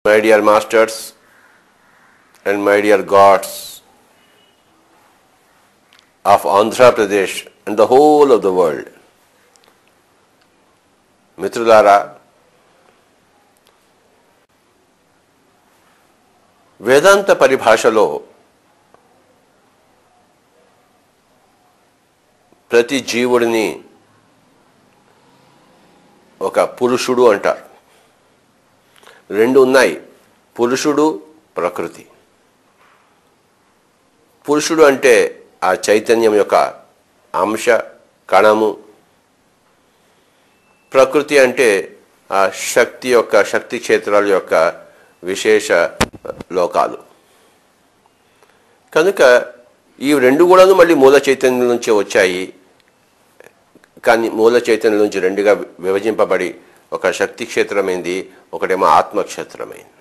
My dear masters and my dear gods of Andhra Pradesh and the whole of the world, మిత్రులారా, వేదాంత పరిభాషలో ప్రతి జీవుడిని ఒక పురుషుడు అంటారు. రెండు ఉన్నాయి, పురుషుడు, ప్రకృతి. పురుషుడు అంటే ఆ చైతన్యం యొక్క అంశ కణము, ప్రకృతి అంటే ఆ శక్తి క్షేత్రాల యొక్క విశేష లోకాలు. కనుక ఈ రెండు కూడాను మళ్ళీ మూల చైతన్యం నుంచే వచ్చాయి. కానీ మూల చైతన్యం నుంచి రెండుగా విభజింపబడి ఒక శక్తి క్షేత్రమైంది, ఒకటేమో ఆత్మక్షేత్రమైంది.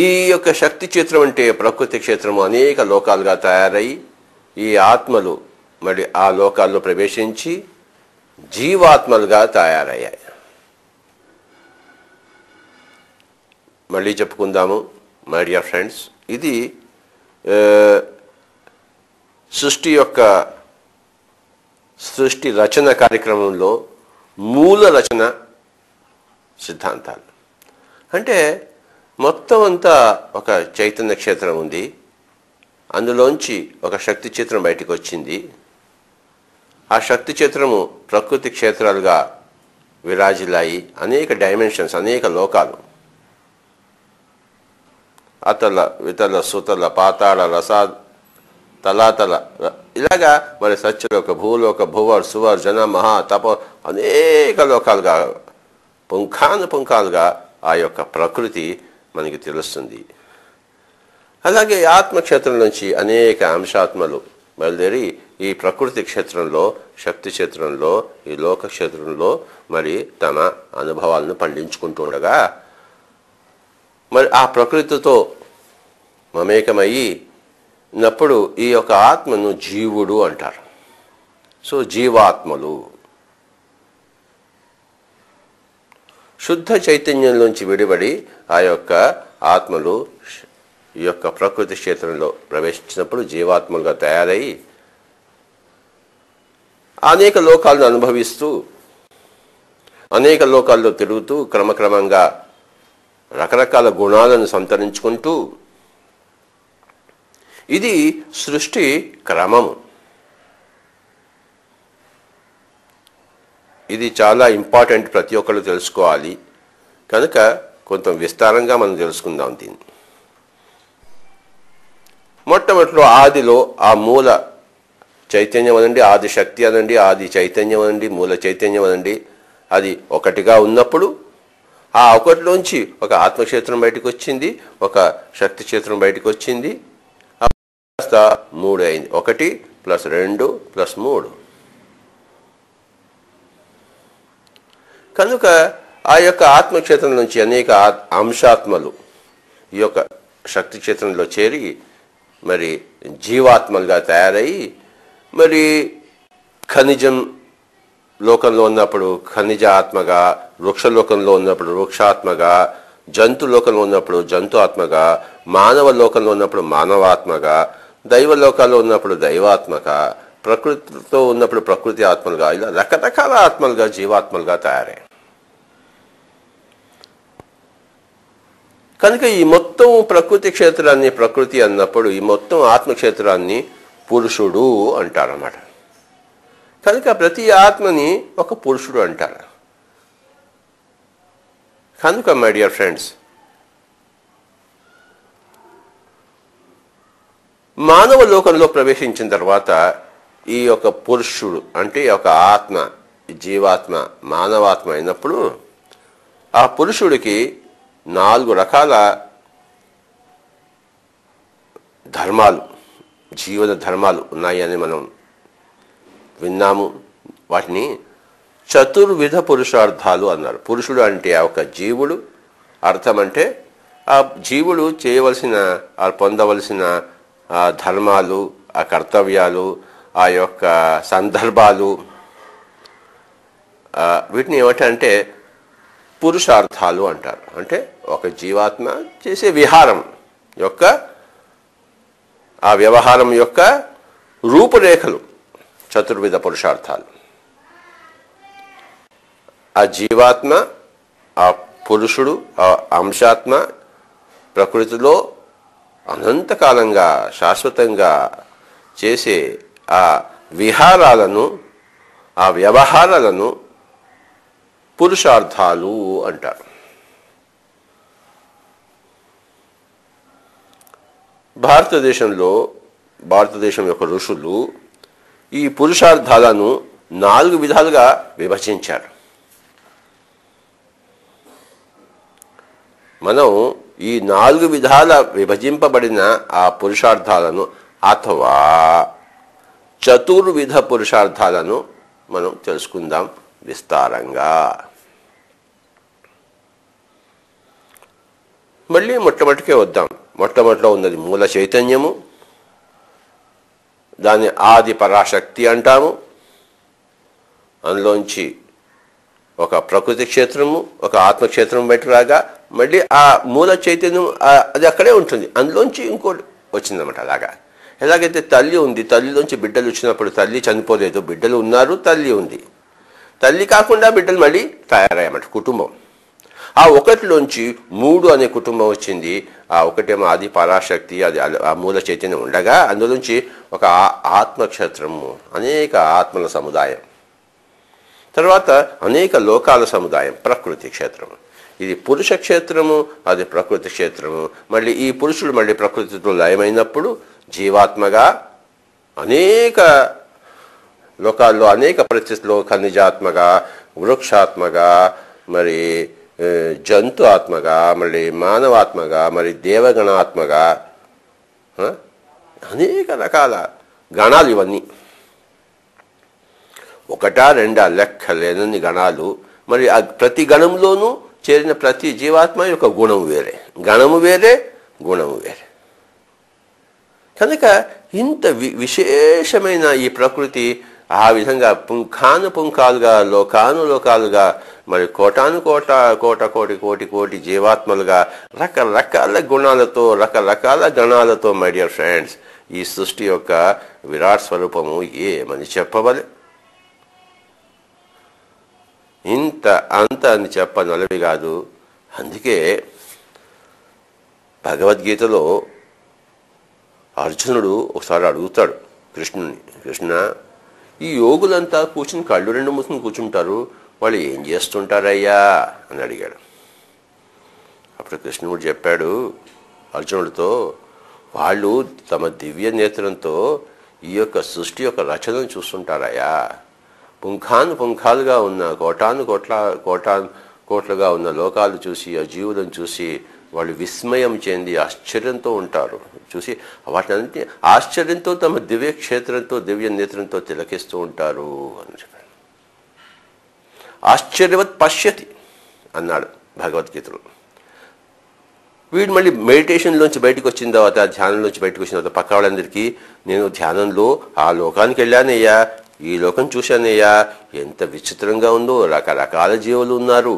ఈ యొక్క శక్తి క్షేత్రం అంటే ప్రకృతి క్షేత్రము అనేక లోకాలుగా తయారై ఈ ఆత్మలు మరి ఆ లోకాల్లో ప్రవేశించి జీవాత్మలుగా తయారయ్యాయి. మళ్ళీ చెప్పుకుందాము మై డియర్ ఫ్రెండ్స్, ఇది సృష్టి రచన కార్యక్రమంలో మూల రచన సిద్ధాంతాలు. అంటే మొత్తం అంతా ఒక చైతన్య క్షేత్రం ఉంది, అందులోంచి ఒక శక్తి క్షేత్రం బయటకు వచ్చింది. ఆ శక్తి క్షేత్రము ప్రకృతి క్షేత్రాలుగా విరాజిల్లాయి. అనేక డైమెన్షన్స్, అనేక లోకాలు, అతల వితల సుతల పాతాళ రసా తలాతల, ఇలాగా మరి సత్యలోక, భూలోక, భువర్, సువర్, జన, మహా, తప, అనేక లోకాలుగా పుంఖానుపుంఖాలుగా ఆ యొక్క ప్రకృతి మనకి తెలుస్తుంది. అలాగే ఆత్మక్షేత్రం నుంచి అనేక అంశాత్మలు బయలుదేరి ఈ ప్రకృతి క్షేత్రంలో, శక్తి క్షేత్రంలో, ఈ లోక క్షేత్రంలో మరి తమ అనుభవాలను పండించుకుంటుండగా మరి ఆ ప్రకృతితో మమేకమయ్యి నప్పుడు ఈ యొక్క ఆత్మను జీవుడు అంటారు. సో జీవాత్మలు శుద్ధ చైతన్యంలోంచి విడిపడి ఆ యొక్క ఆత్మలు ఈ యొక్క ప్రకృతి క్షేత్రంలో ప్రవేశించినప్పుడు జీవాత్మలుగా తయారై అనేక లోకాలను అనుభవిస్తూ అనేక లోకాల్లో తిరుగుతూ క్రమక్రమంగా రకరకాల గుణాలను సంతరించుకుంటూ, ఇది సృష్టి క్రమము. ఇది చాలా ఇంపార్టెంట్, ప్రతి ఒక్కరు తెలుసుకోవాలి. కనుక కొంత విస్తారంగా మనం తెలుసుకుందాం దీన్ని. మొట్టమొదటిలో ఆదిలో ఆ మూల చైతన్యం అనండి, ఆది శక్తి అనండి, ఆది చైతన్యం అనండి, మూల చైతన్యం అనండి, అది ఒకటిగా ఉన్నప్పుడు ఆ ఒకటిలోంచి ఒక ఆత్మక్షేత్రం బయటకు వచ్చింది, ఒక శక్తి క్షేత్రం బయటకు వచ్చింది. కాస్త 3 అయింది. 1 + 2 + 3. కనుక ఆ యొక్క ఆత్మక్షేత్రం నుంచి అనేక అంశాత్మలు ఈ యొక్క శక్తి క్షేత్రంలో చేరి మరి జీవాత్మలుగా తయారయ్యి మరి ఖనిజం లోకంలో ఉన్నప్పుడు ఖనిజ ఆత్మగా, వృక్షలోకంలో ఉన్నప్పుడు వృక్షాత్మగా, జంతు లోకంలో ఉన్నప్పుడు జంతు ఆత్మగా, మానవ లోకంలో ఉన్నప్పుడు మానవాత్మగా, దైవ లోకాల్లో ఉన్నప్పుడు దైవాత్మగా, ప్రకృతితో ఉన్నప్పుడు ప్రకృతి ఆత్మలుగా, ఇలా రకరకాల ఆత్మలుగా జీవాత్మలుగా తయారయ్యాయి. కనుక ఈ మొత్తం ప్రకృతి క్షేత్రాన్ని ప్రకృతి అన్నప్పుడు ఈ మొత్తం ఆత్మక్షేత్రాన్ని పురుషుడు అంటారన్నమాట. కనుక ప్రతి ఆత్మని ఒక పురుషుడు అంటారు. కనుక మై డియర్ ఫ్రెండ్స్, మానవ లోకంలో ప్రవేశించిన తర్వాత ఈ యొక్క పురుషుడు అంటే ఒక ఆత్మ, జీవాత్మ, మానవాత్మ అయినప్పుడు ఆ పురుషుడికి 4 రకాల ధర్మాలు, జీవన ధర్మాలు ఉన్నాయని మనం విన్నాము. వాటిని చతుర్విధ పురుషార్థాలు అన్నారు. పురుషుడు అంటే ఒక జీవుడు, అర్థం అంటే ఆ జీవుడు చేయవలసిన, పొందవలసిన ధర్మాలు, ఆ కర్తవ్యాలు, ఆ యొక్క సందర్భాలు, వీటిని ఏమంటారంటే పురుషార్థాలు అంటారు. అంటే ఒక జీవాత్మ చేసే విహారం యొక్క ఆ వ్యవహారం యొక్క రూపురేఖలు చతుర్విధ పురుషార్థాలు. ఆ జీవాత్మ, ఆ పురుషుడు, ఆ అంశాత్మ ప్రకృతిలో అనంతకాలంగా శాశ్వతంగా చేసే ఆ విహారాలను, ఆ వ్యవహారాలను పురుషార్థాలు అంటారు. భారతదేశం యొక్క ఋషులు ఈ పురుషార్థాలను 4 విధాలుగా విభజించారు. మనం ఈ 4 విధాల విభజింపబడిన ఆ పురుషార్థాలను అథవా చతుర్విధ పురుషార్థాలను మనం తెలుసుకుందాం విస్తారంగా. మళ్ళీ మొట్టమొదటికే వద్దాం. మొట్టమొదటిలో ఉన్నది మూల చైతన్యము, దాన్ని ఆది పరాశక్తి అంటాము. అందులోంచి ఒక ప్రకృతి క్షేత్రము, ఒక ఆత్మక్షేత్రం బయటకు రాగా మళ్ళీ ఆ మూల చైతన్యం అది అక్కడే ఉంటుంది. అందులోంచి ఇంకోటి వచ్చిందన్నమాట. అలాగా ఎలాగైతే తల్లి ఉంది, తల్లిలోంచి బిడ్డలు వచ్చినప్పుడు తల్లి చనిపోలేదు, బిడ్డలు ఉన్నారు, తల్లి ఉంది. తల్లి కాకుండా బిడ్డలు మళ్ళీ తయారయ్యామట కుటుంబం. ఆ ఒకటిలోంచి 3 అనే కుటుంబం వచ్చింది. ఆ ఒకటేమో ఆది పరాశక్తి, అది ఆ మూల చైతన్యం ఉండగా అందులోంచి ఒక ఆత్మక్షేత్రము, అనేక ఆత్మల సముదాయం, తర్వాత అనేక లోకాల సముదాయం ప్రకృతి క్షేత్రము. ఇది పురుష క్షేత్రము, అది ప్రకృతి క్షేత్రము. మళ్ళీ ఈ పురుషుడు మళ్ళీ ప్రకృతితో లయమైనప్పుడు జీవాత్మగా అనేక లోకాల్లో అనేక పరిస్థితుల్లో ఖనిజాత్మగా, వృక్షాత్మగా, మరి జంతు ఆత్మగా, మళ్ళీ మానవాత్మగా, మరి దేవగణాత్మగా, అనేక రకాల గణాలు. ఇవన్నీ ఒకటా రెండా లెక్కలేనన్ని గణాలు. మరి ప్రతి గణంలోనూ చేరిన ప్రతి జీవాత్మ యొక్క గుణం వేరే, గణము వేరే, గుణము వేరే. కనుక ఇంత విశేషమైన ఈ ప్రకృతి ఆ విధంగా పుంఖానుపుంఖాలుగా, లోకానులోకాలుగా, మరి కోటాను కోటి జీవాత్మలుగా రకరకాల గుణాలతో, రకరకాల గణాలతో, మై డియర్ ఫ్రెండ్స్, ఈ సృష్టి యొక్క విరాట్ స్వరూపము ఏమని చెప్పవలే. ఇంత అంత అని చెప్పనలవి కాదు. అందుకే భగవద్గీతలో అర్జునుడు ఒకసారి అడుగుతాడు కృష్ణుని, కృష్ణ, ఈ యోగులంతా కూర్చుని కళ్ళు 2 మూసుకుని కూర్చుంటారు, వాళ్ళు ఏం చేస్తుంటారయ్యా అని అడిగాడు. అప్పుడు కృష్ణుడు చెప్పాడు అర్జునుడితో, వాళ్ళు తమ దివ్య నేత్రంతో ఈ యొక్క సృష్టి యొక్క రచనను చూస్తుంటారయ్యా. పుంఖాలుగా ఉన్న కోట్లుగా ఉన్న లోకాలు చూసి, ఆ జీవులను చూసి వాళ్ళు విస్మయం చెంది ఆశ్చర్యంతో ఉంటారు. చూసి వాటిని ఆశ్చర్యంతో తమ దివ్య క్షేత్రంతో, దివ్య నేత్రంతో తిలకిస్తూ ఉంటారు అని చెప్పాడు. ఆశ్చర్యవత్ పశ్యతి అన్నాడు భగవద్గీతలో. వీడు మళ్ళీ మెడిటేషన్లోంచి బయటకు వచ్చిన తర్వాత, ధ్యానంలోంచి బయటకు వచ్చిన తర్వాత పక్క వాళ్ళందరికీ, నేను ధ్యానంలో ఆ లోకానికి వెళ్ళానయ్యా, ఈ లోకం చూశానయ్యా, ఎంత విచిత్రంగా ఉందో, రకరకాల జీవులు ఉన్నారు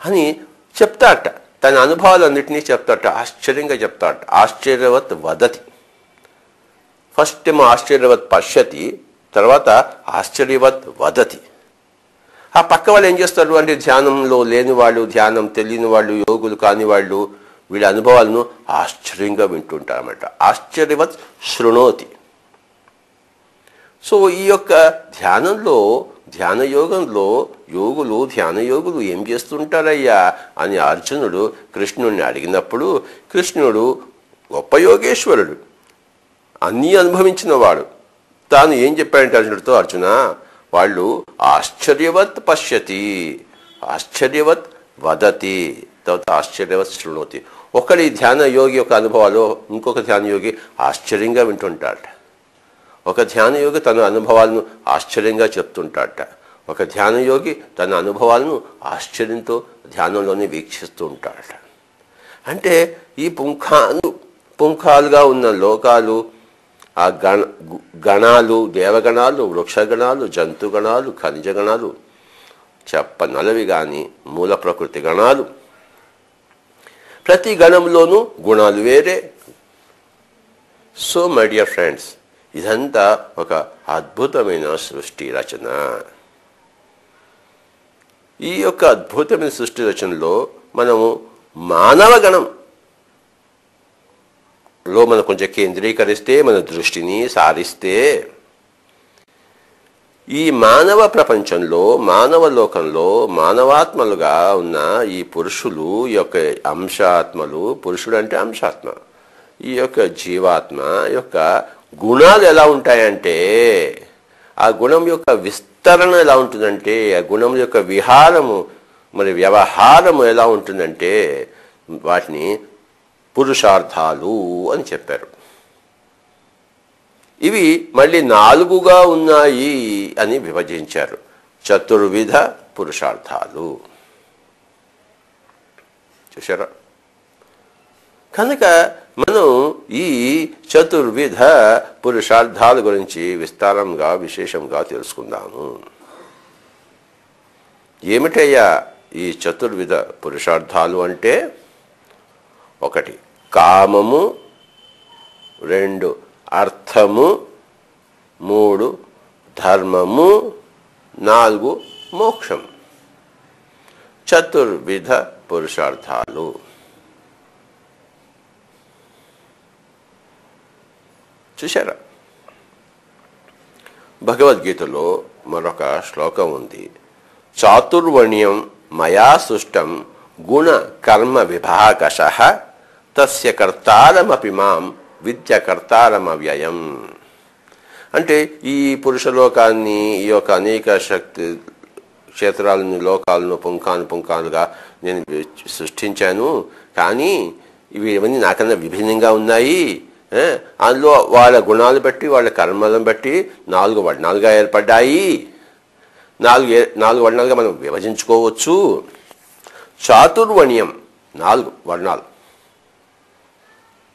అని చెప్తాట. తన అనుభవాలన్నింటినీ చెప్తాట, ఆశ్చర్యంగా చెప్తాట. ఆశ్చర్యవత్ వదతి. ఫస్ట్ ఏమో ఆశ్చర్యవత్ పశ్యతి, తర్వాత ఆశ్చర్యవత్ వదతి. ఆ పక్క వాళ్ళు ఏం చేస్తారు అంటే, ధ్యానంలో లేని వాళ్ళు, ధ్యానం తెలియని వాళ్ళు, యోగులు కాని వాళ్ళు వీళ్ళ అనుభవాలను ఆశ్చర్యంగా వింటుంటారన్నమాట. ఆశ్చర్యవత్ శృణోతి. సో ఈ యొక్క ధ్యానయోగంలో ధ్యానయోగులు ఏం చేస్తుంటారయ్యా అని అర్జునుడు కృష్ణుడిని అడిగినప్పుడు, కృష్ణుడు గొప్ప యోగేశ్వరుడు, అన్నీ అనుభవించిన వాడు, తాను ఏం చెప్పాడంటే అర్జునుడితో, అర్జున, వాళ్ళు ఆశ్చర్యవత్ పశ్యతి, ఆశ్చర్యవత్ వదతి, తర్వాత ఆశ్చర్యవత్ శృణోతి. ఒకడి ధ్యాన యోగి యొక్క అనుభవాలు ఇంకొక ధ్యాన యోగి ఆశ్చర్యంగా వింటుంటాడట. ఒక ధ్యాన యోగి తన అనుభవాలను ఆశ్చర్యంగా చెప్తుంటాడట. ఒక ధ్యాన యోగి తన అనుభవాలను ఆశ్చర్యంతో ధ్యానంలోనే వీక్షిస్తూ ఉంటాడట. అంటే ఈ పుంఖాలుగా ఉన్న లోకాలు, ఆ గణాలు, దేవగణాలు, వృక్షగణాలు, జంతుగణాలు, ఖనిజగణాలు, చెప్పనలవి గాని మూల ప్రకృతి గణాలు. ప్రతి గణంలోనూ గుణాలు వేరే. సో మై డియర్ ఫ్రెండ్స్, ఇదంతా ఒక అద్భుతమైన సృష్టి రచన. ఈ యొక్క అద్భుతమైన సృష్టి రచనలో మనము మానవ గణంలో మనం కొంచెం కేంద్రీకరిస్తే, మన దృష్టిని సారిస్తే, ఈ మానవ ప్రపంచంలో, మానవ లోకంలో మానవాత్మలుగా ఉన్న ఈ పురుషులు, ఈ యొక్క అంశాత్మలు, పురుషుడు అంటే అంశాత్మ, ఈ యొక్క జీవాత్మ యొక్క గుణాలు ఎలా ఉంటాయంటే, ఆ గుణం యొక్క విస్తరణ ఎలా ఉంటుందంటే, ఆ గుణం యొక్క విహారము మరి వ్యవహారము ఎలా ఉంటుందంటే, వాటిని పురుషార్థాలు అని చెప్పారు. ఇవి మళ్ళీ 4గా ఉన్నాయి అని విభజించారు. చతుర్విధ పురుషార్థాలు. చూశారా? కనుక మనం ఈ చతుర్విధ పురుషార్థాల గురించి విస్తారంగా విశేషంగా తెలుసుకుందాము. ఏమిటయ్యా ఈ చతుర్విధ పురుషార్థాలు అంటే? 1 కామము, 2 అర్థము, 3 ధర్మము, 4 మోక్షం. చతుర్విధ పురుషార్థాలు. చూశారా? భగవద్గీతలో మరొక శ్లోకం ఉంది. చాతుర్వర్ణ్యం మయా సృష్టం గుణ కర్మ విభాగశః తస్య కర్తారమపి మాం విద్యకర్తారమవ్యయం. అంటే ఈ పురుషలోకాన్ని, ఈ యొక్క అనేక శక్తి క్షేత్రాలను, లోకాలను పుంఖానుగా నేను సృష్టించాను. కానీ ఇవన్నీ నాకన్నా విభిన్నంగా ఉన్నాయి. అందులో వాళ్ళ గుణాలు బట్టి, వాళ్ళ కర్మలను బట్టి 4 వర్ణాలుగా ఏర్పడ్డాయి. 4 వర్ణాలుగా మనం విభజించుకోవచ్చు. చాతుర్వర్ణ్యం 4 వర్ణాలు.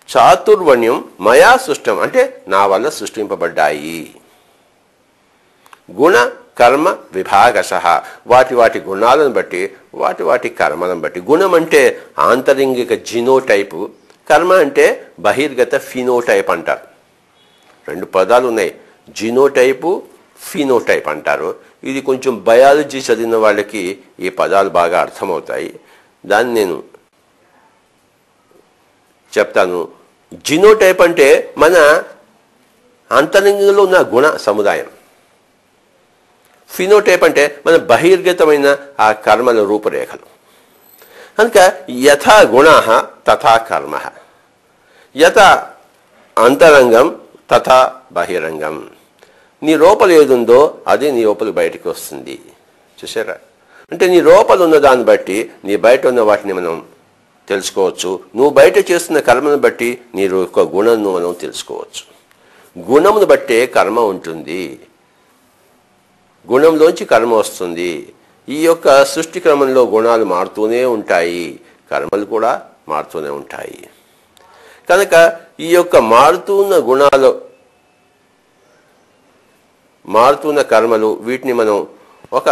చాతుర్వర్ణ్యం మయా సృష్టం అంటే నా వల్ల సృష్టింపబడ్డాయి. గుణ కర్మ విభాగశః వాటి గుణాలను బట్టి, వాటి కర్మలను బట్టి. గుణం అంటే ఆంతరింగిక జీనోటైపు, కర్మ అంటే బహిర్గత ఫినోటైప్ అంటారు. 2 పదాలు ఉన్నాయి, జీనోటైపు, ఫినోటైప్ అంటారు. ఇది కొంచెం బయాలజీ చదివిన వాళ్ళకి ఈ పదాలు బాగా అర్థమవుతాయి. దాన్ని నేను చెప్తాను. జీనోటైప్ అంటే మన అంతరంగంలో ఉన్న గుణ సముదాయం. ఫినోటైప్ అంటే మన బహిర్గతమైన ఆ కర్మల రూపురేఖలు. కనుక యథా గుణ తథా కర్మ, యథా అంతరంగం తథా బహిరంగం. నీ లోపల ఏదుందో అది నీ లోపల బయటికి వస్తుంది. చూసారా? అంటే నీ లోపల ఉన్న దాన్ని బట్టి నీ బయట ఉన్న వాటిని మనం తెలుసుకోవచ్చు. నువ్వు బయట చేస్తున్న కర్మను బట్టి నీ యొక్క గుణంను మనం తెలుసుకోవచ్చు. గుణమును బట్టే కర్మ ఉంటుంది, గుణంలోంచి కర్మ వస్తుంది. ఈ యొక్క సృష్టి క్రమంలో గుణాలు మారుతూనే ఉంటాయి, కర్మలు కూడా మారుతూనే ఉంటాయి. కనుక ఈ యొక్క మారుతున్న గుణాలు, మారుతున్న కర్మలు, వీటిని మనం ఒక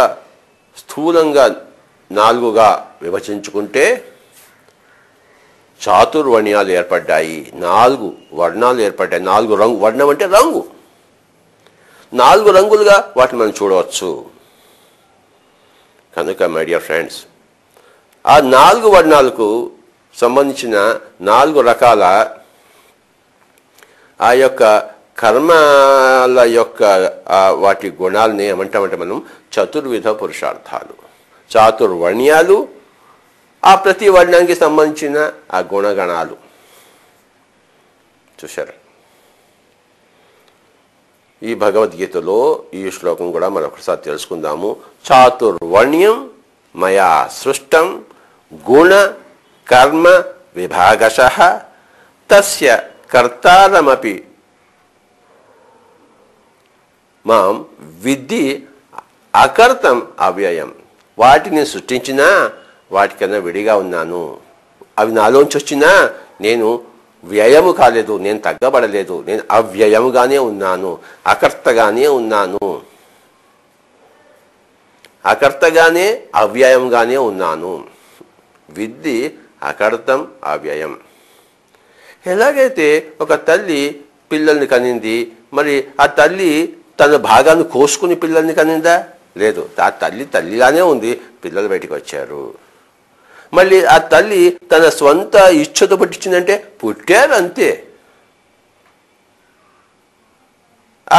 స్థూలంగా 4గా విభజించుకుంటే చాతుర్వర్ణ్యాలు ఏర్పడ్డాయి. 4 వర్ణాలు ఏర్పడ్డాయి. 4 రంగు. వర్ణం అంటే రంగు. 4 రంగులుగా వాటిని మనం చూడవచ్చు. కనుక మై డియర్ ఫ్రెండ్స్, ఆ 4 వర్ణాలకు సంబంధించిన 4 రకాల ఆ యొక్క కర్మల యొక్క వాటి గుణాలని ఏమంటామంటే మనం చతుర్విధ పురుషార్థాలు. చాతుర్వర్ణ్యాలు, ఆ ప్రతి వర్ణానికి సంబంధించిన ఆ గుణగణాలు. చూశారు? ఈ భగవద్గీతలో ఈ శ్లోకం కూడా మరొకసారి తెలుసుకుందాము. చాతుర్వర్ణ్యం మయా సృష్టం గుణ కర్మ విభాగశః తస్య కర్తారమపి మాం విద్ధి అకర్తం అవ్యయం. వాటిని సృష్టించినా వాటికన్నా విడిగా ఉన్నాను. అవి నాలోంచి వచ్చినా నేను వ్యయము కాలేదు, నేను తగ్గబడలేదు, నేను అవ్యయముగానే ఉన్నాను, అకర్తగానే ఉన్నాను. అకర్తగానే అవ్యయంగానే ఉన్నాను. విద్ధి అకర్తం అవ్యయం. ఎలాగైతే ఒక తల్లి పిల్లల్ని కనింది, మరి ఆ తల్లి తన భాగాన్ని కోసుకుని పిల్లల్ని కనిందా? లేదు. ఆ తల్లి తల్లిలానే ఉంది, పిల్లలు బయటికి వచ్చారు. మళ్ళీ ఆ తల్లి తన స్వంత ఇచ్ఛతో పుట్టించిందంటే పుట్టారు అంతే.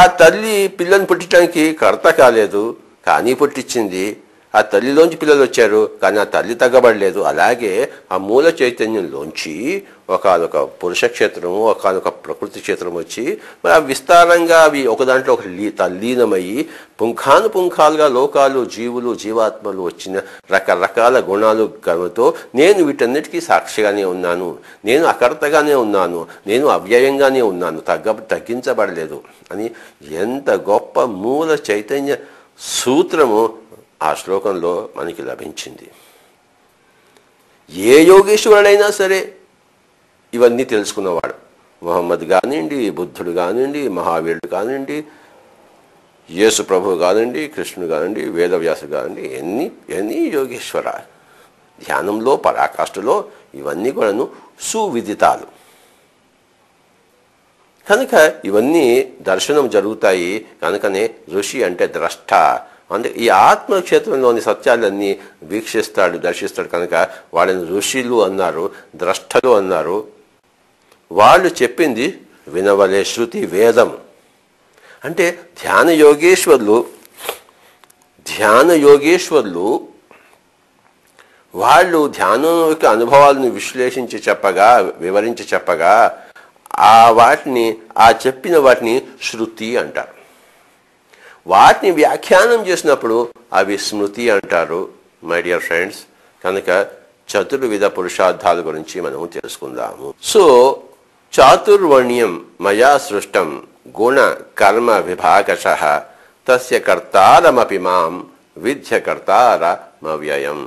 ఆ తల్లి పిల్లల్ని పుట్టించడానికి కర్త కాలేదు, కానీ పుట్టించింది. ఆ తల్లిలోంచి పిల్లలు వచ్చారు, కానీ ఆ తల్లి తగ్గబడలేదు. అలాగే ఆ మూల చైతన్యంలోంచి ఒకనొక పురుష క్షేత్రము, ఒకనొక ప్రకృతి క్షేత్రం వచ్చి మరి ఆ విస్తారంగా అవి ఒక దాంట్లో ఒక తల్లీనమయ్యి పుంఖానుపుంఖాలుగా లోకాలు, జీవులు, జీవాత్మలు వచ్చిన రకరకాల గుణాలు కనుతో నేను వీటన్నిటికీ సాక్షిగానే ఉన్నాను, నేను అకర్తగానే ఉన్నాను, నేను అవ్యయంగానే ఉన్నాను, తగ్గించబడలేదు అని ఎంత గొప్ప మూల చైతన్య సూత్రము ఆ శ్లోకంలో మనకి లభించింది. ఏ యోగేశ్వరుడైనా సరే ఇవన్నీ తెలుసుకున్నవాడు, మొహమ్మద్ కానివ్వండి, బుద్ధుడు కానివ్వండి, మహావీరుడు కానివ్వండి, యేసు ప్రభువు కానివ్వండి, కృష్ణుడు కానివ్వండి, వేదవ్యాసుడు కానివ్వండి, ఎన్ని యోగేశ్వర ధ్యానంలో, పరాకాష్ఠలో ఇవన్నీ కూడాను సువిదితాలు. కనుక ఇవన్నీ దర్శనం జరుగుతాయి. కనుకనే ఋషి అంటే ద్రష్ట. అంటే ఈ ఆత్మక్షేత్రంలోని సత్యాలన్నీ వీక్షిస్తాడు, దర్శిస్తాడు. కనుక వాళ్ళని ఋషులు అన్నారు, ద్రష్టలు అన్నారు. వాళ్ళు చెప్పింది వినవలే శృతి వేదం. అంటే ధ్యాన యోగేశ్వరులు వాళ్ళు ధ్యానం యొక్క అనుభవాలను విశ్లేషించి చెప్పగా, వివరించి చెప్పగా చెప్పిన వాటిని శృతి అంటారు. వాటిని వ్యాఖ్యానం చేసినప్పుడు అవి స్మృతి అంటారు. మై డియర్ ఫ్రెండ్స్, కనుక చతుర్విధ పురుషార్థాల గురించి మనం తెలుసుకుందాము. సో చాతుర్వర్ణ్యం మయా సృష్టం గుణ కర్మ విభాగశః తస్య కర్తారమపి మాం విద్య కర్తారమవ్యయం.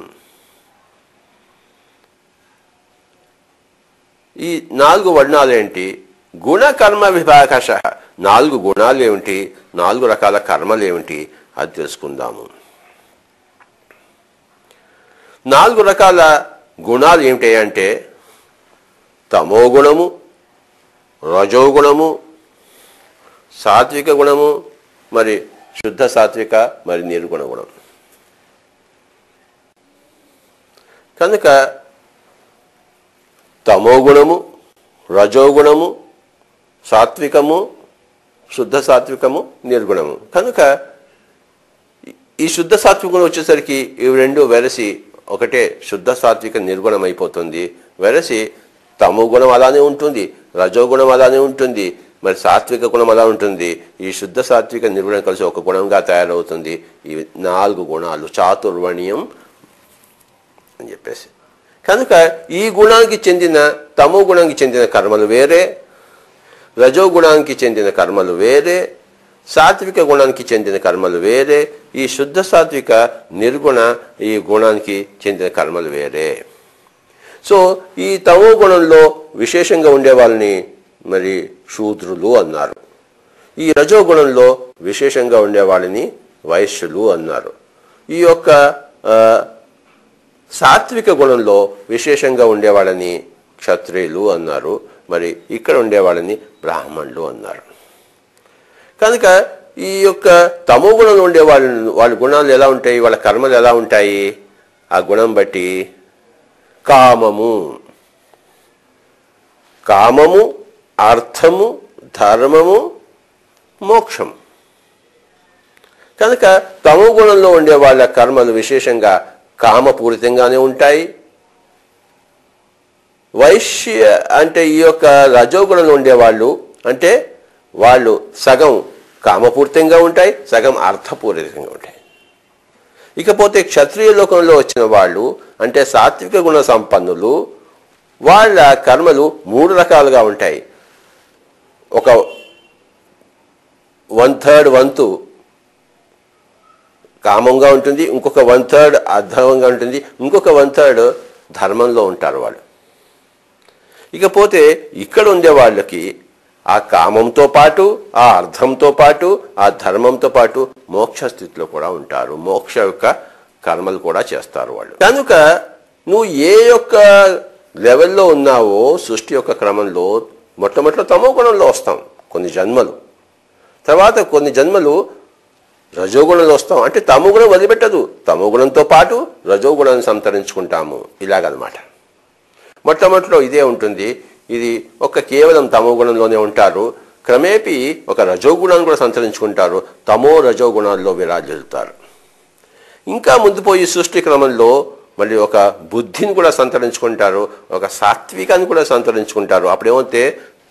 ఈ 4 వర్ణాలేంటి? గుణ కర్మ విభాగశః, 4 గుణాలు ఏమిటి, 4 రకాల కర్మలు ఏమిటి, అది తెలుసుకుందాము. 4 రకాల గుణాలు ఏమిటి అంటే తమో గుణము, రజోగుణము, సాత్విక గుణము, మరి శుద్ధ సాత్విక, మరి నిర్గుణ గుణం. కనుక తమో గుణము, రజోగుణము, సాత్వికము, శుద్ధ సాత్వికము, నిర్గుణము. కనుక ఈ శుద్ధ సాత్వికం వచ్చేసరికి ఇవి రెండు వెరసి ఒకటే శుద్ధ సాత్విక నిర్గుణం అయిపోతుంది. వెరసి తమో గుణం అలానే ఉంటుంది, రజోగుణం అలానే ఉంటుంది, మరి సాత్విక గుణం అలా ఉంటుంది. ఈ శుద్ధ సాత్విక నిర్గుణం కలిసి ఒక గుణంగా తయారవుతుంది. ఈ 4 గుణాలు చాతుర్వర్ణ్యం అని చెప్పేసి. కనుక ఈ గుణానికి చెందిన, తమో గుణానికి చెందిన కర్మలు వేరే, రజోగుణానికి చెందిన కర్మలు వేరే, సాత్విక గుణానికి చెందిన కర్మలు వేరే, ఈ శుద్ధ సాత్విక నిర్గుణ ఈ గుణానికి చెందిన కర్మలు వేరే. సో ఈ తమో గుణంలో విశేషంగా ఉండే వాళ్ళని మరి శూద్రులు అన్నారు. ఈ రజోగుణంలో విశేషంగా ఉండే వాళ్ళని వైశ్యులు అన్నారు. ఈ యొక్క సాత్విక గుణంలో విశేషంగా ఉండేవాళ్ళని క్షత్రియులు అన్నారు. మరి ఇక్కడ ఉండేవాళ్ళని బ్రాహ్మణులు అన్నారు. కనుక ఈ యొక్క తమో గుణంలో ఉండే వాళ్ళ గుణాలు ఎలా ఉంటాయి, వాళ్ళ కర్మలు ఎలా ఉంటాయి? ఆ గుణం బట్టి కామము, అర్థము, ధర్మము, మోక్షం. కనుక తమో గుణంలో ఉండే వాళ్ళ కర్మలు విశేషంగా కామపూరితంగానే ఉంటాయి. వైశ్య అంటే ఈ యొక్క రజోగుణంలో ఉండేవాళ్ళు అంటే వాళ్ళు సగం కామపూరితంగా ఉంటాయి, సగం అర్థపూరితంగా ఉంటాయి. ఇకపోతే క్షత్రియ లోకంలో వచ్చిన వాళ్ళు అంటే సాత్విక గుణ సంపన్నులు, వాళ్ళ కర్మలు 3 రకాలుగా ఉంటాయి. ఒక 1/3 వంతు కామంగా ఉంటుంది, ఇంకొక 1/3 అధర్మంగా ఉంటుంది, ఇంకొక 1/3 ధర్మంలో ఉంటారు వాళ్ళు. ఇకపోతే ఇక్కడ ఉండే వాళ్ళకి ఆ కామంతో పాటు, ఆ అర్థంతో పాటు, ఆ ధర్మంతో పాటు మోక్ష స్థితిలో కూడా ఉంటారు. మోక్ష యొక్క కర్మలు కూడా చేస్తారు వాళ్ళు. కనుక నువ్వు ఏ యొక్క లెవెల్లో ఉన్నావో సృష్టి యొక్క క్రమంలో మొట్టమొదటి తమో గుణంలో వస్తాం కొన్ని జన్మలు, తర్వాత కొన్ని జన్మలు రజోగుణంలో వస్తాం. అంటే తమో గుణం వదిలిపెట్టదు, తమో గుణంతో పాటు రజోగుణాన్ని సంతరించుకుంటాము. ఇలాగనమాట. మొట్టమొదటిలో ఇదే ఉంటుంది. ఇది కేవలం తమో గుణంలోనే ఉంటారు. క్రమేపీ ఒక రజోగుణాన్ని కూడా సంతరించుకుంటారు. తమో రజోగుణాల్లో విరాజిల్లుతారు. ఇంకా ముందు పోయి సృష్టి క్రమంలో మళ్ళీ ఒక బుద్ధిని కూడా సంతరించుకుంటారు, ఒక సాత్వికాన్ని కూడా సంతరించుకుంటారు. అప్పుడేమైతే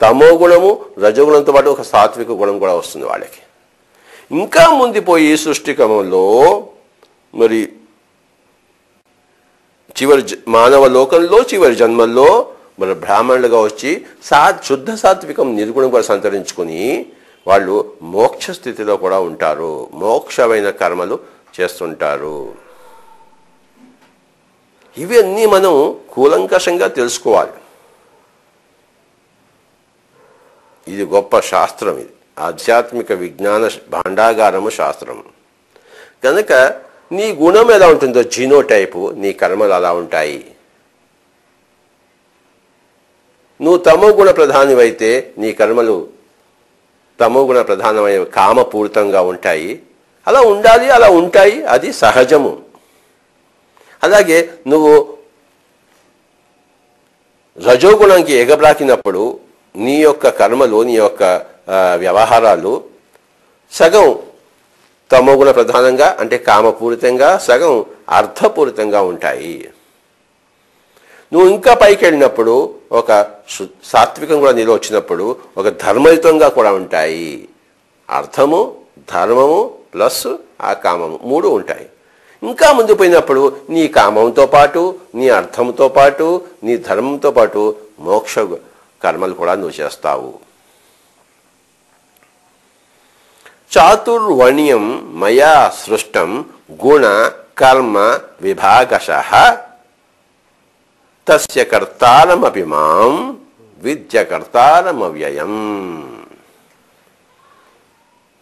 తమో గుణము రజోగుణంతో పాటు ఒక సాత్విక గుణం కూడా వస్తుంది వాళ్ళకి. ఇంకా ముందుపోయి సృష్టి క్రమంలో మరి చివరి మానవ లోకంలో చివరి జన్మల్లో మరి బ్రాహ్మణులుగా వచ్చి శుద్ధ సాత్వికం నిర్గుణం కూడా సంతరించుకుని వాళ్ళు మోక్ష స్థితిలో కూడా ఉంటారు, మోక్షమైన కర్మలు చేస్తుంటారు. ఇవన్నీ మనం కూలంకషంగా తెలుసుకోవాలి. ఇది గొప్ప శాస్త్రం, ఇది ఆధ్యాత్మిక విజ్ఞాన భాండాగారము శాస్త్రం. కనుక నీ గుణం ఎలా ఉంటుందో జీనోటైపు, నీ కర్మలు అలా ఉంటాయి. నువ్వు తమో గుణ ప్రధానమైతే నీ కర్మలు తమో గుణ ప్రధానమైన కామపూరితంగా ఉంటాయి. అలా ఉండాలి, అలా ఉంటాయి, అది సహజము. అలాగే నువ్వు రజోగుణానికి ఎగబ్రాకినప్పుడు నీ యొక్క కర్మలు, నీ యొక్క వ్యవహారాలు సగం తమోగుణ ప్రధానంగా అంటే కామపూరితంగా, సగం అర్థపూరితంగా ఉంటాయి. నువ్వు ఇంకా పైకి వెళ్ళినప్పుడు ఒక సాత్వికం కూడా నీలో వచ్చినప్పుడు ఒక ధర్మయుతంగా కూడా ఉంటాయి. అర్థము, ధర్మము ప్లస్ ఆ కామము మూడు ఉంటాయి. ఇంకా ముందు పోయినప్పుడు నీ కామంతో పాటు, నీ అర్థంతో పాటు, నీ ధర్మంతో పాటు మోక్ష కర్మలు కూడా నువ్వు చేస్తావు. చాతుర్వర్ణ్యం మయా సృష్టం గుణ కర్మ విభాగశః తస్య కర్తారమపి మాం విద్యకర్తారమవ్యయం.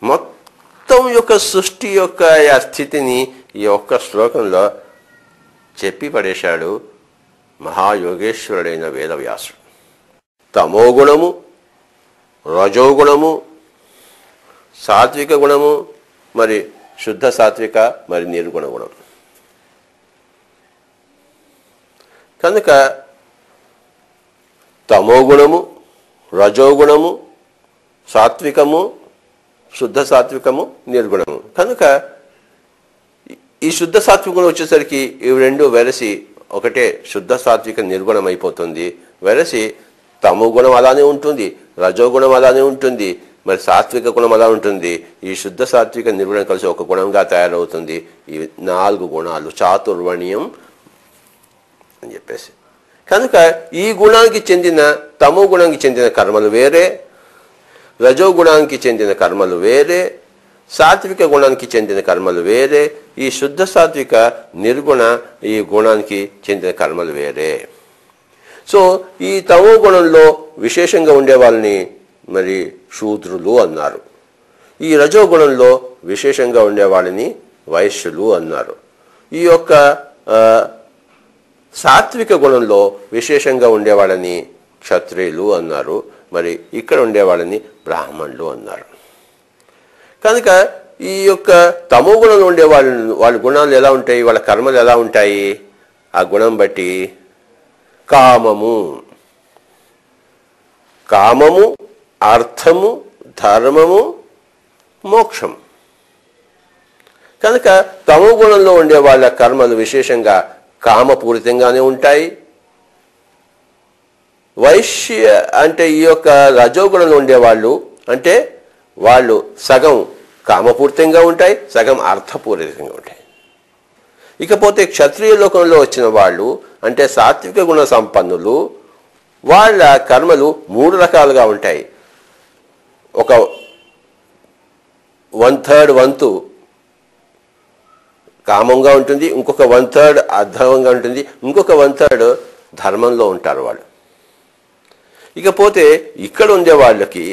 మొత్తం యొక్క సృష్టి యొక్క స్థితిని ఈ ఒక్క శ్లోకంలో చెప్పి పడేశాడు మహాయోగేశ్వరుడైన వేదవ్యాసుడు. తమోగుణము, రజోగుణము, సాత్విక గుణము, మరి శుద్ధ సాత్విక, మరి నిర్గుణ గుణం. కనుక తమోగుణము, రజోగుణము, సాత్వికము, శుద్ధ సాత్వికము, నిర్గుణము. కనుక ఈ శుద్ధ సాత్వికం వచ్చేసరికి ఇవి రెండు వెరసి ఒకటే శుద్ధ సాత్విక నిర్గుణం అయిపోతుంది. వెరసి తమో గుణం అలానే ఉంటుంది, రజోగుణం అలానే ఉంటుంది, మరి సాత్విక గుణం అలా ఉంటుంది. ఈ శుద్ధ సాత్విక నిర్గుణం కలిసి ఒక గుణంగా తయారవుతుంది. ఈ 4 గుణాలు చాతుర్వర్ణ్యం అని చెప్పేసి. కనుక ఈ గుణానికి చెందిన తమో గుణానికి చెందిన కర్మలు వేరే, రజోగుణానికి చెందిన కర్మలు వేరే, సాత్విక గుణానికి చెందిన కర్మలు వేరే, ఈ శుద్ధ సాత్విక నిర్గుణ ఈ గుణానికి చెందిన కర్మలు వేరే. సో ఈ తమో గుణంలో విశేషంగా ఉండే వాళ్ళని మరి శూద్రులు అన్నారు. ఈ రజోగుణంలో విశేషంగా ఉండే వాళ్ళని వైశ్యులు అన్నారు. ఈ యొక్క సాత్విక గుణంలో విశేషంగా ఉండేవాళ్ళని క్షత్రియులు అన్నారు. మరి ఇక్కడ ఉండేవాళ్ళని బ్రాహ్మణులు అన్నారు. కనుక ఈ యొక్క తమో గుణంలో ఉండే వాళ్ళ గుణాలు ఎలా ఉంటాయి, వాళ్ళ కర్మలు ఎలా ఉంటాయి, ఆ గుణం బట్టి కామము, అర్థము, ధర్మము, మోక్షం. కనుక తమో గుణంలో ఉండే వాళ్ళ కర్మలు విశేషంగా కామపూరితంగానే ఉంటాయి. వైశ్య అంటే ఈ యొక్క రజోగుణంలో ఉండేవాళ్ళు అంటే వాళ్ళు సగం కామపూరితంగా ఉంటాయి, సగం అర్థపూరితంగా ఉంటాయి. ఇకపోతే క్షత్రియ లోకంలో వచ్చిన వాళ్ళు అంటే సాత్విక గుణ సంపన్నులు, వాళ్ళ కర్మలు 3 రకాలుగా ఉంటాయి. ఒక 1/3 వంతు కామంగా ఉంటుంది, ఇంకొక 1/3 అధర్మంగా ఉంటుంది, ఇంకొక 1/3 ధర్మంలో ఉంటారు వాళ్ళు. ఇకపోతే ఇక్కడ ఉండే వాళ్ళకి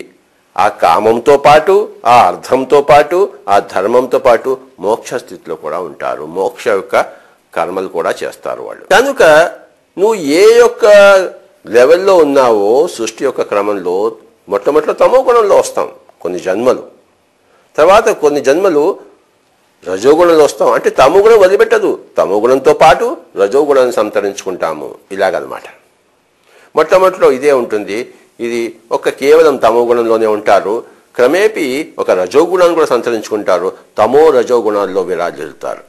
ఆ కామంతో పాటు, ఆ అర్థంతో పాటు, ఆ ధర్మంతో పాటు మోక్ష స్థితిలో కూడా ఉంటారు. మోక్ష యొక్క కర్మలు కూడా చేస్తారు వాళ్ళు. కనుక నువ్వు ఏ యొక్క లెవెల్లో ఉన్నావో సృష్టి యొక్క క్రమంలో మొట్టమొదటిలో తమో గుణంలో వస్తాం కొన్ని జన్మలు, తర్వాత కొన్ని జన్మలు రజోగుణంలో వస్తాం. అంటే తమో గుణం వదిలిపెట్టదు, తమో గుణంతో పాటు రజోగుణాన్ని సంతరించుకుంటాము. ఇలాగనమాట. మొట్టమొదటిలో ఇదే ఉంటుంది. ఇది కేవలం తమో గుణంలోనే ఉంటారు. క్రమేపీ ఒక రజోగుణాన్ని కూడా సంతరించుకుంటారు. తమో రజోగుణాల్లో విరాజిల్లుతారు.